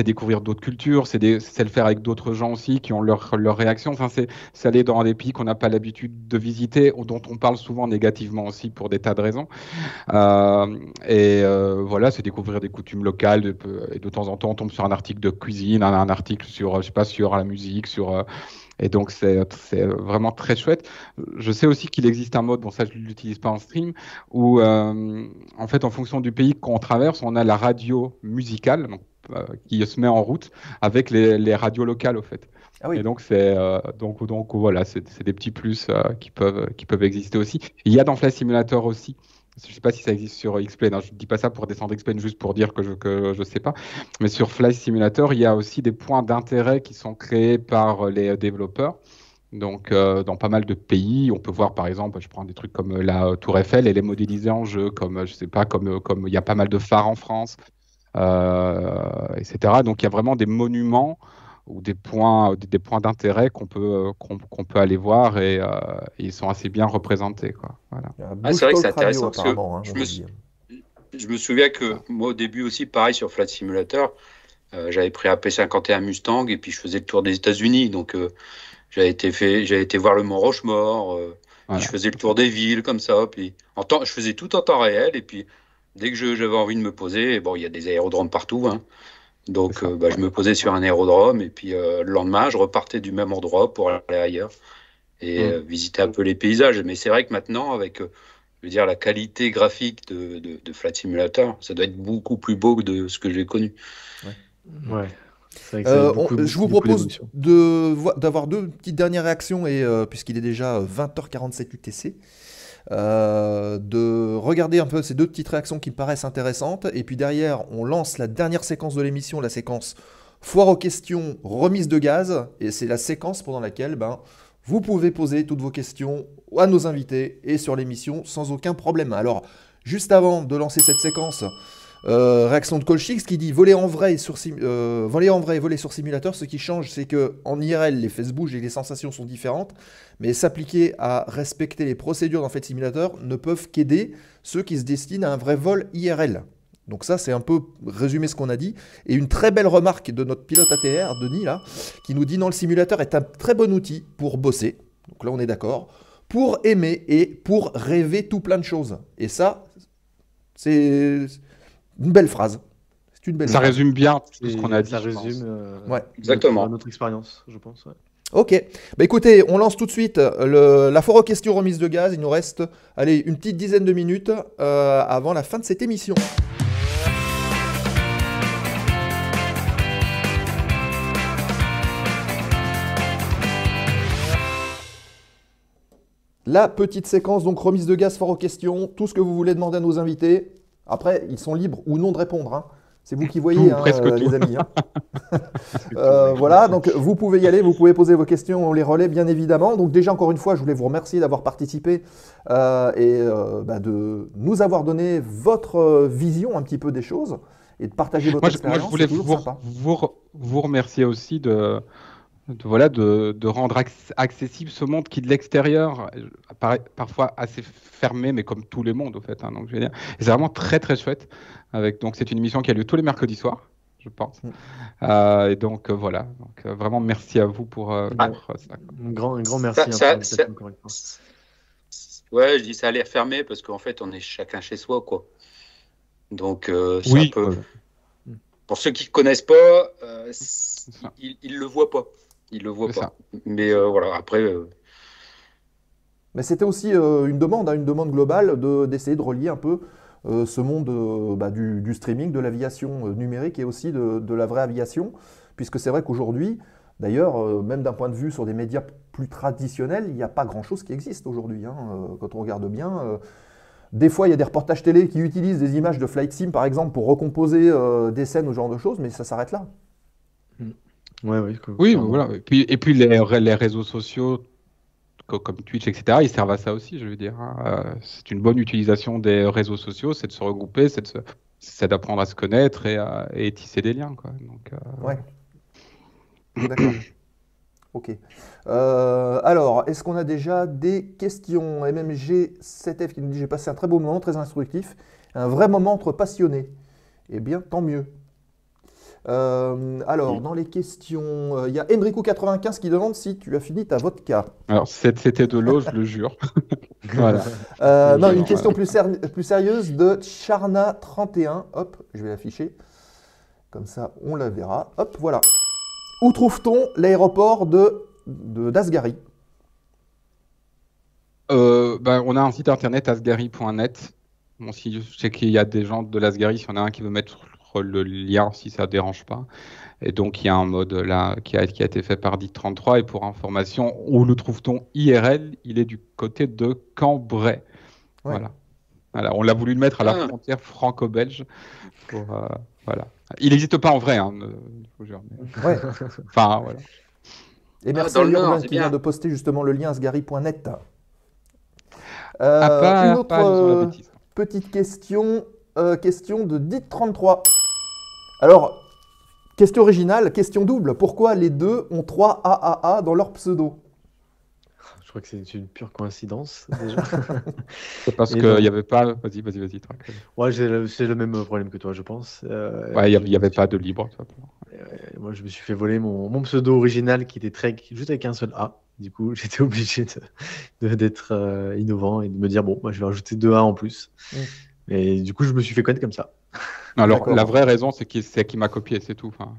F: découvrir d'autres cultures, c'est le faire avec d'autres gens aussi qui ont leur réaction, enfin, c'est aller dans des pays qu'on n'a pas l'habitude de visiter, ou dont on parle souvent négativement aussi pour des tas de raisons. Voilà, c'est découvrir des coutumes locales, et de temps en temps on tombe sur un article de cuisine, un article sur, je sais pas, sur la musique, et donc c'est vraiment très chouette. Je sais aussi qu'il existe un mode, bon ça je ne l'utilise pas en stream, où en fait en fonction du pays qu'on traverse, on a la radio musicale qui se met en route avec les radios locales au fait.
D: Ah oui.
F: Et donc donc voilà, c'est des petits plus qui peuvent exister aussi. Il y a dans Flight Simulator aussi. Je ne sais pas si ça existe sur X-Plane. Je ne dis pas ça pour descendre X-Plane juste pour dire que je ne sais pas. Mais sur Flight Simulator, il y a aussi des points d'intérêt qui sont créés par les développeurs. Donc, dans pas mal de pays, on peut voir par exemple, je prends des trucs comme la Tour Eiffel et les modéliser en jeu, comme je sais pas, comme il y a pas mal de phares en France, etc. Donc, il y a vraiment des monuments ou des points d'intérêt qu'on peut aller voir et ils sont assez bien représentés, quoi. Voilà.
E: C'est vrai que c'est
D: Talk Radio,
E: intéressant parce que
D: apparemment, hein,
E: je me souviens que moi au début aussi, pareil sur Flight Simulator, j'avais pris un P51 Mustang et puis je faisais le tour des États-Unis. Donc j'avais été voir le Mont Rochemort, puis je faisais le tour des villes comme ça. Puis je faisais tout en temps réel et puis dès que j'avais envie de me poser, bon, il y a des aérodromes partout, hein. Donc je me posais sur un aérodrome et puis le lendemain, je repartais du même endroit pour aller ailleurs et visiter un peu les paysages. Mais c'est vrai que maintenant, avec je veux dire, la qualité graphique de Flight Simulator, ça doit être beaucoup plus beau que de ce que j'ai connu.
G: Ouais. C'est vrai que ça a
D: Je vous propose d'avoir deux petites dernières réactions, et puisqu'il est déjà 20h47 UTC, de regarder un peu ces deux petites réactions qui me paraissent intéressantes, et puis derrière on lance la dernière séquence de l'émission, la séquence foire aux questions, remise de gaz, et c'est la séquence pendant laquelle vous pouvez poser toutes vos questions à nos invités et sur l'émission sans aucun problème. Alors juste avant de lancer cette séquence, réaction de Colchix qui dit voler en vrai et voler sur simulateur, ce qui change c'est que en IRL les fesses bougent et les sensations sont différentes, mais s'appliquer à respecter les procédures dans Flight Simulator ne peuvent qu'aider ceux qui se destinent à un vrai vol IRL. Donc ça c'est un peu résumé ce qu'on a dit, et une très belle remarque de notre pilote ATR, Denis là, qui nous dit non, le simulateur est un très bon outil pour bosser, donc là on est d'accord, pour aimer et pour rêver tout plein de choses, et ça c'est une belle phrase. C'est une belle
F: ça
D: phrase.
F: Résume bien tout ce qu'on a dit.
G: Ça résume
E: exactement
G: notre expérience, je pense. Ouais.
D: Ok, écoutez, on lance tout de suite la foire aux questions remise de gaz. Il nous reste une petite dizaine de minutes avant la fin de cette émission. La petite séquence, donc remise de gaz, foire aux questions, tout ce que vous voulez demander à nos invités. Après, ils sont libres ou non de répondre, hein. C'est vous qui voyez, les amis. Hein. Voilà, donc vous pouvez y aller, vous pouvez poser vos questions, on les relaie bien évidemment. Donc déjà, encore une fois, je voulais vous remercier d'avoir participé et de nous avoir donné votre vision un petit peu des choses et de partager votre expérience.
F: Moi, je voulais vous remercier aussi de rendre accessible ce monde qui de l'extérieur apparaît parfois assez fermé, mais comme tous les mondes au fait. Hein, donc je veux dire, et c'est vraiment très très chouette. Donc c'est une émission qui a lieu tous les mercredis soirs, je pense. Et donc voilà. Donc vraiment merci à vous pour ça.
G: Un grand merci.
E: Ouais, je dis ça a l'air fermé parce qu'en fait on est chacun chez soi, quoi. Donc
F: oui,
E: un peu. Pour ceux qui ne connaissent pas, ils le voient pas. Ils le voient pas. Ça. Mais voilà, après.
D: Mais c'était aussi une demande globale d'essayer de relier un peu ce monde du streaming, de l'aviation numérique et aussi de la vraie aviation, puisque c'est vrai qu'aujourd'hui, d'ailleurs, même d'un point de vue sur des médias plus traditionnels, il n'y a pas grand-chose qui existe aujourd'hui, hein, quand on regarde bien. Des fois, il y a des reportages télé qui utilisent des images de Flight Sim, par exemple, pour recomposer des scènes ou ce genre de choses, mais ça s'arrête là.
G: Ouais,
F: Oui, voilà. Et puis les réseaux sociaux comme Twitch, etc., ils servent à ça aussi, je veux dire. C'est une bonne utilisation des réseaux sociaux, c'est de se regrouper, c'est d'apprendre à se connaître et tisser des liens, quoi. Donc,
D: Ouais. D'accord. Ok. Alors, est-ce qu'on a déjà des questions? MMG7F qui nous dit: j'ai passé un très beau moment, très instructif, un vrai moment entre passionnés. Eh bien, tant mieux. Alors, dans les questions, il y a Enrico95 qui demande si tu as fini ta vodka.
F: Alors, c'était de l'eau, je le jure. Voilà.
D: Non, une question plus sérieuse de Charna31. Hop, je vais l'afficher. Comme ça, on la verra. Hop, voilà. Où trouve-t-on l'aéroport d'Asgari?
F: On a un site internet, asgari.net. Bon, je sais qu'il y a des gens de l'Asgari, si on a un qui veut mettre le lien, si ça ne dérange pas. Et donc, il y a un mode là qui a été fait par DIC33. Et pour information, où le trouve-t-on IRL? Il est du côté de Cambrai. Ouais. Voilà. On l'a voulu le mettre à la frontière franco-belge. Voilà. Il n'existe pas en vrai, hein, je vous jure. Mais...
D: Ouais.
F: Enfin, voilà.
D: Et merci à Urbain qui vient de poster justement le lien asgari.net.
F: Une
D: autre petite question, question de DIC33. Alors, question originale, question double. Pourquoi les deux ont 3 AAA dans leur pseudo?
G: Je crois que c'est une pure coïncidence, déjà.
F: C'est parce qu'il n'y avait pas... Vas-y.
G: Ouais, c'est le même problème que toi, je pense.
F: Ouais, il n'y avait pas de libre.
G: Moi, je me suis fait voler mon pseudo original qui était juste avec un seul A. Du coup, j'étais obligé d'être innovant et de me dire, bon, je vais rajouter 2 A en plus. Et du coup, je me suis fait connaître comme ça.
F: Alors, la vraie raison, c'est qu'il m'a copié, c'est tout. Enfin...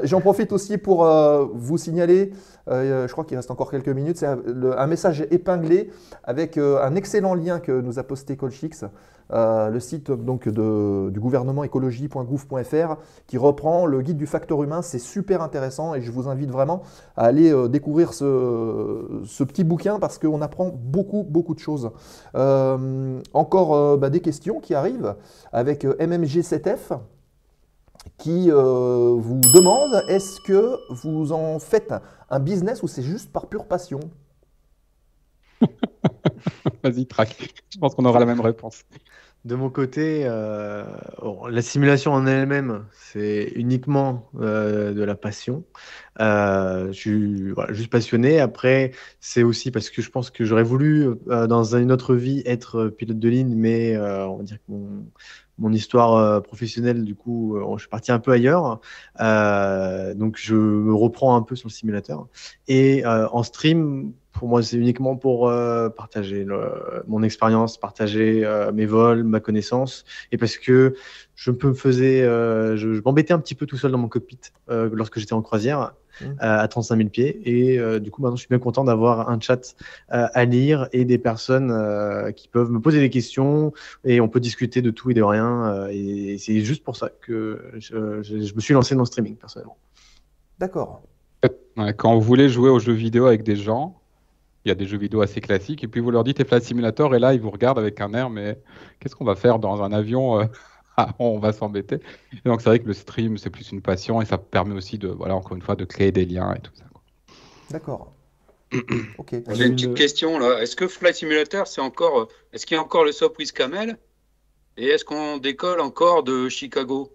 D: J'en profite aussi pour vous signaler, je crois qu'il reste encore quelques minutes, c'est un message épinglé avec un excellent lien que nous a posté Colchix, le site donc, du gouvernement écologie.gouv.fr qui reprend le guide du facteur humain. C'est super intéressant et je vous invite vraiment à aller découvrir ce petit bouquin parce qu'on apprend beaucoup de choses. Encore des questions qui arrivent avec MMG7F qui vous demande: est-ce que vous en faites un business ou c'est juste par pure passion?
F: Vas-y, traque. Je pense qu'on aura la même réponse.
G: De mon côté, la simulation en elle-même, c'est uniquement de la passion. Je suis juste passionné. Après, c'est aussi parce que je pense que j'aurais voulu, dans une autre vie, être pilote de ligne, mais on va dire que mon histoire professionnelle, du coup, je suis parti un peu ailleurs. Donc, je me reprends un peu sur le simulateur. Et en stream, pour moi, c'est uniquement pour partager mon expérience, partager mes vols, ma connaissance. Et parce que je m'embêtais un petit peu tout seul dans mon cockpit lorsque j'étais en croisière à 35 000 pieds. Et du coup, maintenant, je suis bien content d'avoir un chat à lire et des personnes qui peuvent me poser des questions et on peut discuter de tout et de rien. Et c'est juste pour ça que je me suis lancé dans le streaming, personnellement.
D: D'accord.
F: Quand vous voulez jouer aux jeux vidéo avec des gens, il y a des jeux vidéo assez classiques, et puis vous leur dites Flight Simulator, et là, ils vous regardent avec un air, mais qu'est-ce qu'on va faire dans un avion on va s'embêter. Et donc, c'est vrai que le stream, c'est plus une passion, et ça permet aussi encore une fois, de créer des liens et tout ça.
D: D'accord. Ok.
E: J'ai une petite question, là. Est-ce que Flight Simulator, est-ce qu'il y a encore le SOP with Camel? Et est-ce qu'on décolle encore de Chicago?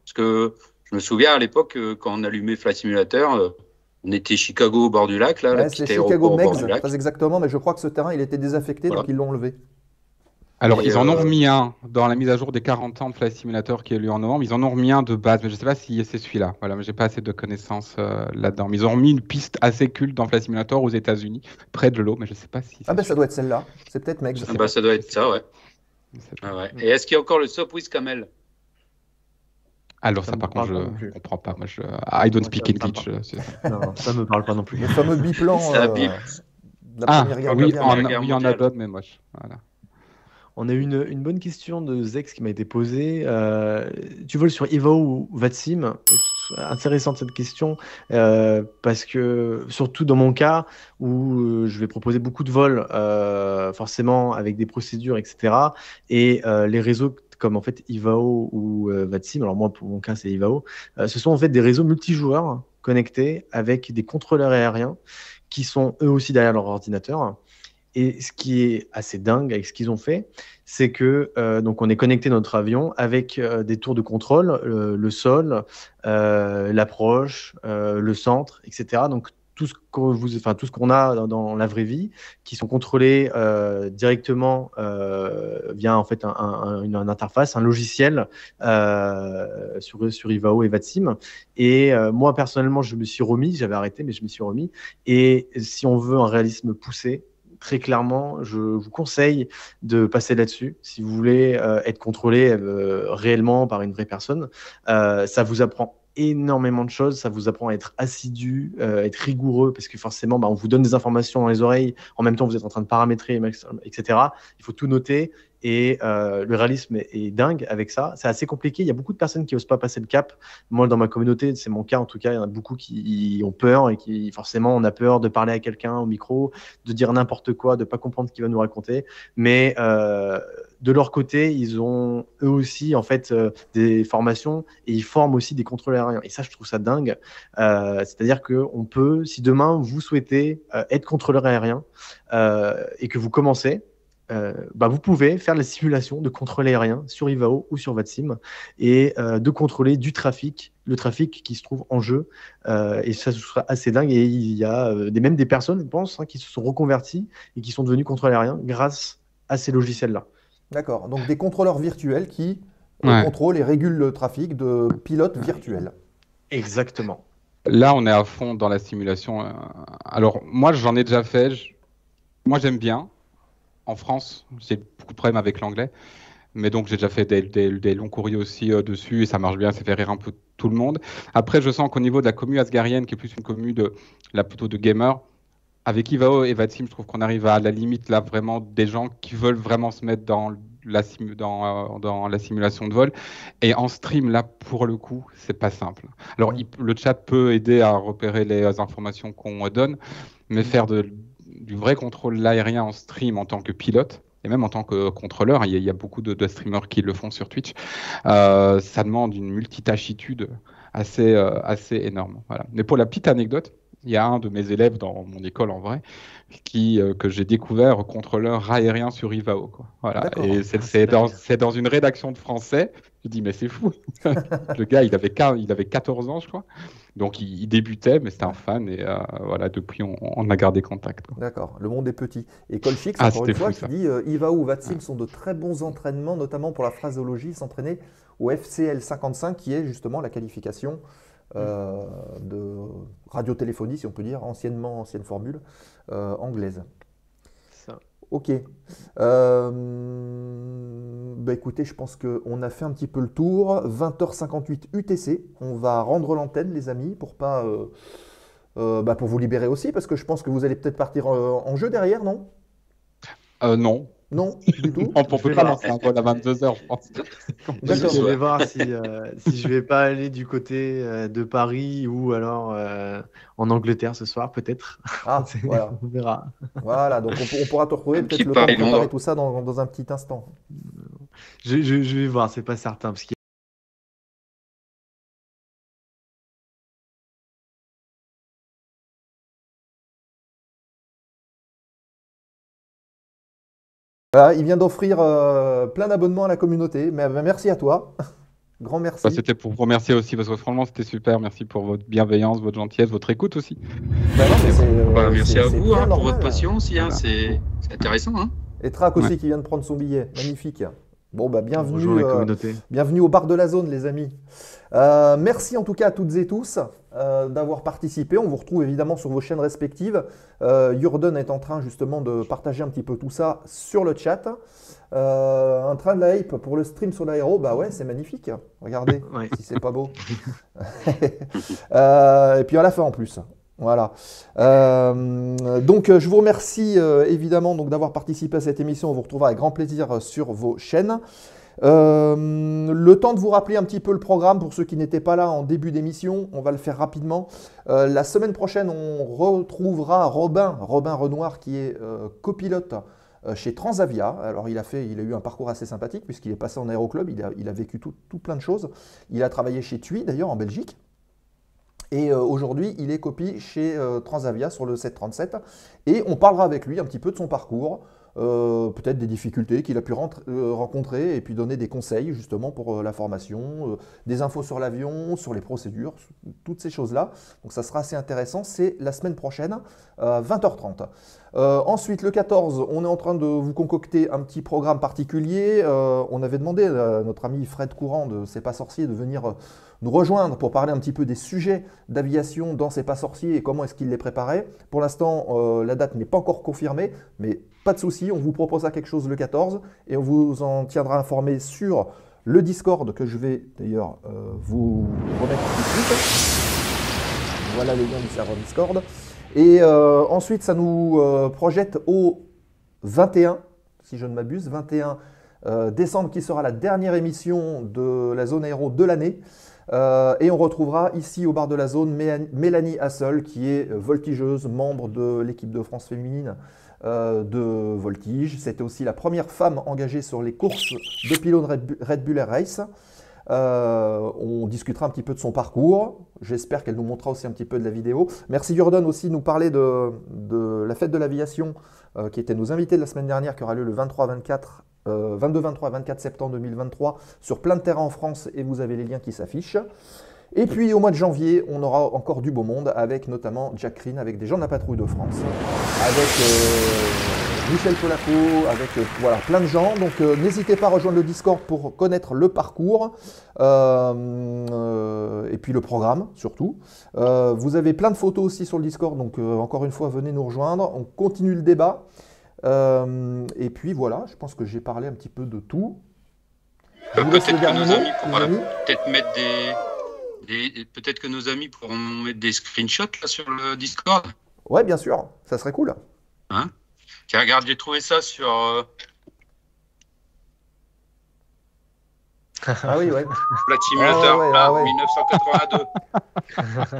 E: Parce que je me souviens, à l'époque, quand on allumait Flight Simulator... on était Chicago au bord du lac, là,
D: c'est Chicago Meigs, pas exactement, mais je crois que ce terrain, il était désaffecté, donc ils l'ont enlevé.
F: Alors, ils en ont remis un dans la mise à jour des 40 ans de Flight Simulator qui a eu lieu en novembre. Ils en ont remis un de base, mais je ne sais pas si c'est celui-là. Voilà, mais j'ai pas assez de connaissances là-dedans. Mais ils ont remis une piste assez culte dans Flight Simulator aux États-Unis, près de l'eau, mais je ne sais pas si.
D: Ça doit être celle-là. C'est peut-être Meigs.
E: Ça doit être ça, ouais. Et est-ce qu'il y a encore le SOP with Camel?
F: Alors ça par contre, je ne comprends pas. Moi, I don't speak English.
G: Non, ça me parle pas non plus.
D: Le fameux biplan.
F: Oui, il y en a d'autres, mais moche. Voilà.
G: On a eu une bonne question de Zex qui m'a été posée. Tu voles sur Ivao ou Vatsim? Et intéressante cette question parce que surtout dans mon cas où je vais proposer beaucoup de vols forcément avec des procédures, etc. Et les réseaux comme en fait Ivao ou Vatsim, alors moi pour mon cas c'est Ivao, ce sont en fait des réseaux multijoueurs connectés avec des contrôleurs aériens qui sont eux aussi derrière leur ordinateur. Et ce qui est assez dingue avec ce qu'ils ont fait, c'est que donc on est connecté à notre avion avec des tours de contrôle, le sol, l'approche, le centre, etc. Donc tout ce qu'on a dans la vraie vie, qui sont contrôlés directement via en fait une interface, un logiciel sur Ivao et Vatsim. Et moi personnellement, je me suis remis, j'avais arrêté, mais je me suis remis. Et si on veut un réalisme poussé, très clairement, je vous conseille de passer là-dessus. Si vous voulez être contrôlé réellement par une vraie personne, ça vous apprend énormément de choses. Ça vous apprend à être assidu, être rigoureux, parce que forcément, on vous donne des informations dans les oreilles. En même temps, vous êtes en train de paramétrer, etc. Il faut tout noter. Et le réalisme est dingue avec ça. C'est assez compliqué. Il y a beaucoup de personnes qui n'osent pas passer le cap. Moi, dans ma communauté, c'est mon cas en tout cas. Il y en a beaucoup qui ont peur et qui, forcément, on a peur de parler à quelqu'un au micro, de dire n'importe quoi, de ne pas comprendre ce qu'il va nous raconter. Mais de leur côté, ils ont eux aussi en fait des formations et ils forment aussi des contrôleurs aériens. Et ça, je trouve ça dingue. C'est-à-dire qu'on peut, si demain vous souhaitez être contrôleur aérien et que vous commencez, vous pouvez faire la simulation de contrôle aérien sur Ivao ou sur Vatsim et de contrôler du trafic, le trafic qui se trouve en jeu. Et ça, ce sera assez dingue. Et il y a même des personnes, je pense, qui se sont reconverties et qui sont devenus contrôleurs aériens grâce à ces logiciels-là.
D: D'accord. Donc des contrôleurs virtuels qui contrôlent et régulent le trafic de pilotes virtuels.
G: Exactement.
F: Là, on est à fond dans la simulation. Alors, moi, j'en ai déjà fait. Moi, j'aime bien. En France, j'ai beaucoup de problèmes avec l'anglais, mais donc j'ai déjà fait des longs courriers aussi dessus et ça marche bien, ça fait rire un peu tout le monde. Après, je sens qu'au niveau de la commu asgarienne, qui est plus une commu plutôt de gamers, avec Ivao et Vatsim, je trouve qu'on arrive à la limite là vraiment des gens qui veulent vraiment se mettre dans la simulation de vol. Et en stream, là, pour le coup, c'est pas simple. Alors, le chat peut aider à repérer les informations qu'on donne, mais faire du vrai contrôle aérien en stream en tant que pilote, et même en tant que contrôleur, il y a beaucoup de streamers qui le font sur Twitch, ça demande une multitâchitude assez énorme. Voilà. Mais pour la petite anecdote, il y a un de mes élèves dans mon école en vrai que j'ai découvert contrôleur aérien sur Ivao, quoi. Voilà. Et c'est dans une rédaction de français. Je dis mais c'est fou. Le gars il avait 14 ans je crois. Donc il débutait mais c'était un fan et voilà, depuis on a gardé contact, quoi.
D: D'accord, le monde est petit. Et Colchix, encore une fois, qui dit Ivao ou Vatsim sont de très bons entraînements, notamment pour la phraséologie, s'entraîner au FCL 55 qui est justement la qualification de radiotéléphonie, si on peut dire, ancienne formule anglaise.
G: Ça.
D: Ok. Écoutez, je pense qu'on a fait un petit peu le tour. 20h58 UTC. On va rendre l'antenne, les amis, pour vous libérer aussi, parce que je pense que vous allez peut-être partir en jeu derrière, non?
F: Non.
D: Non, du tout.
F: On ne peut pas lancer un vol à 22h, je pense.
G: D'accord, je vais voir si je vais pas aller du côté de Paris ou alors en Angleterre ce soir, peut-être.
D: Ah, voilà.
G: On verra.
D: Voilà, donc on pourra te retrouver peut-être le temps de préparer tout ça dans un petit instant.
G: Je vais voir, c'est pas certain. Parce qu'il
D: Voilà, il vient d'offrir plein d'abonnements à la communauté. Mais merci à toi. Grand merci.
F: C'était pour vous remercier aussi, parce que franchement, c'était super. Merci pour votre bienveillance, votre gentillesse, votre écoute aussi.
E: Merci à vous pour votre patience. Voilà. C'est intéressant. Hein.
D: Et Trac aussi qui vient de prendre son billet. Magnifique. Bon, bienvenue au bar de la zone, les amis. Merci en tout cas à toutes et tous d'avoir participé. On vous retrouve évidemment sur vos chaînes respectives. Jordan est en train justement de partager un petit peu tout ça sur le chat. Un train de la hype pour le stream sur l'aéro, bah ouais, c'est magnifique. Regardez si c'est pas beau. Et puis à la fin en plus. Voilà. Donc, je vous remercie évidemment donc, d'avoir participé à cette émission. On vous retrouvera avec grand plaisir sur vos chaînes. Le temps de vous rappeler un petit peu le programme pour ceux qui n'étaient pas là en début d'émission, on va le faire rapidement. La semaine prochaine, on retrouvera Robin Renoir qui est copilote chez Transavia. Alors il a eu un parcours assez sympathique puisqu'il est passé en aéroclub, il a vécu tout plein de choses. Il a travaillé chez TUI d'ailleurs en Belgique. Et aujourd'hui, il est copie chez Transavia sur le 737. Et on parlera avec lui un petit peu de son parcours, peut-être des difficultés qu'il a pu rencontrer et puis donner des conseils justement pour la formation, des infos sur l'avion, sur les procédures, toutes ces choses-là. Donc ça sera assez intéressant, c'est la semaine prochaine, 20h30. Ensuite, le 14, on est en train de vous concocter un petit programme particulier. On avait demandé à notre ami Fred Courant de C'est pas sorcier de venir nous rejoindre pour parler un petit peu des sujets d'aviation dans C'est pas sorcier et comment est-ce qu'il les préparait. Pour l'instant, la date n'est pas encore confirmée, mais pas de souci, on vous proposera quelque chose le 14 et on vous en tiendra informé sur le Discord que je vais d'ailleurs vous remettre tout de suite. Voilà le lien du serveur Discord. Et ensuite, ça nous projette au 21, si je ne m'abuse, 21 décembre, qui sera la dernière émission de la zone aéro de l'année. Et on retrouvera ici au bar de la zone Mélanie Hassel, qui est voltigeuse, membre de l'équipe de France féminine de voltige. C'était aussi la première femme engagée sur les courses de pylône Red Bull Air Race. On discutera un petit peu de son parcours. J'espère qu'elle nous montrera aussi un petit peu de la vidéo. Merci Jordan aussi de nous parler de la fête de l'aviation qui était nos invités de la semaine dernière, qui aura lieu le 22, 23 et 24 septembre 2023 sur plein de terrains en France et vous avez les liens qui s'affichent. Et puis au mois de janvier, on aura encore du beau monde avec notamment Jack Green, avec des gens de la patrouille de France, avec Michel Polaco, avec voilà, plein de gens. Donc n'hésitez pas à rejoindre le Discord pour connaître le parcours et puis le programme surtout. Vous avez plein de photos aussi sur le Discord, donc encore une fois, venez nous rejoindre. On continue le débat. Et puis voilà, je pense que j'ai parlé un petit peu de tout.
E: Peut-être que nos amis pourront peut-être mettre peut-être que nos amis pourront mettre des screenshots là sur le Discord.
D: Ouais, bien sûr, ça serait cool.
E: Hein? Tiens, regarde, j'ai trouvé ça sur.
D: Ah oui, ouais.
E: Flight Simulator,
D: ouais,
E: là,
D: ouais.
E: 1982.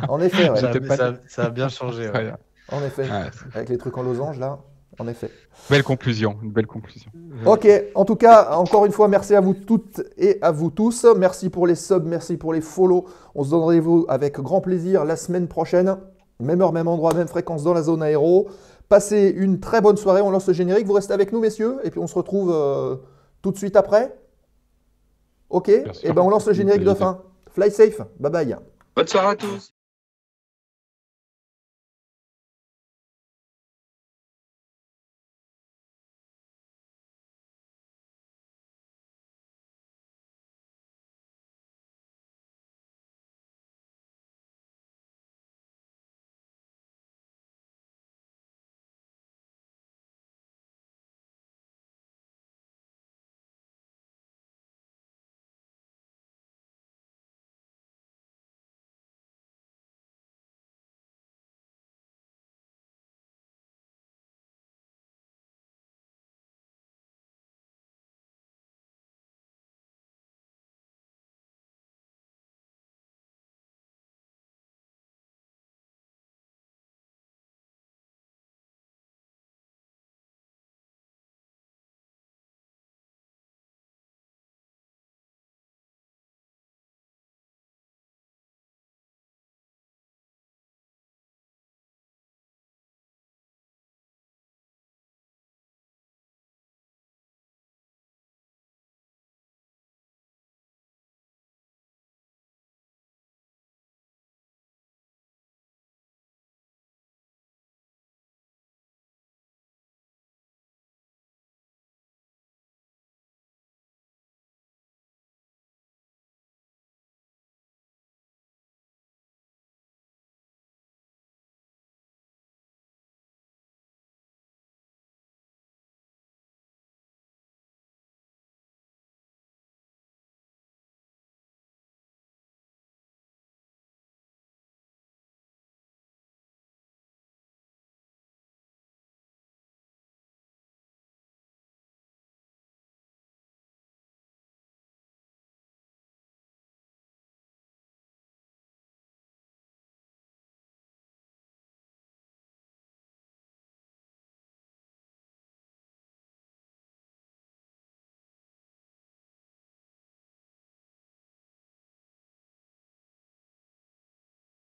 D: En effet, ouais.
G: Ça a bien changé. Ouais.
D: En effet,
F: Ouais.
D: avec les trucs en losange là, en effet.
F: Belle conclusion, une belle conclusion.
D: Ok, en tout cas, encore une fois, merci à vous toutes et à vous tous. Merci pour les subs, merci pour les follow. On se donne rendez-vous avec grand plaisir la semaine prochaine. Même heure, même endroit, même fréquence dans la zone aéro. Passez une très bonne soirée, on lance le générique. Vous restez avec nous, messieurs, et puis on se retrouve tout de suite après. Ok, et ben on lance le générique de fin. Fly safe, bye bye.
E: Bonne soirée à tous.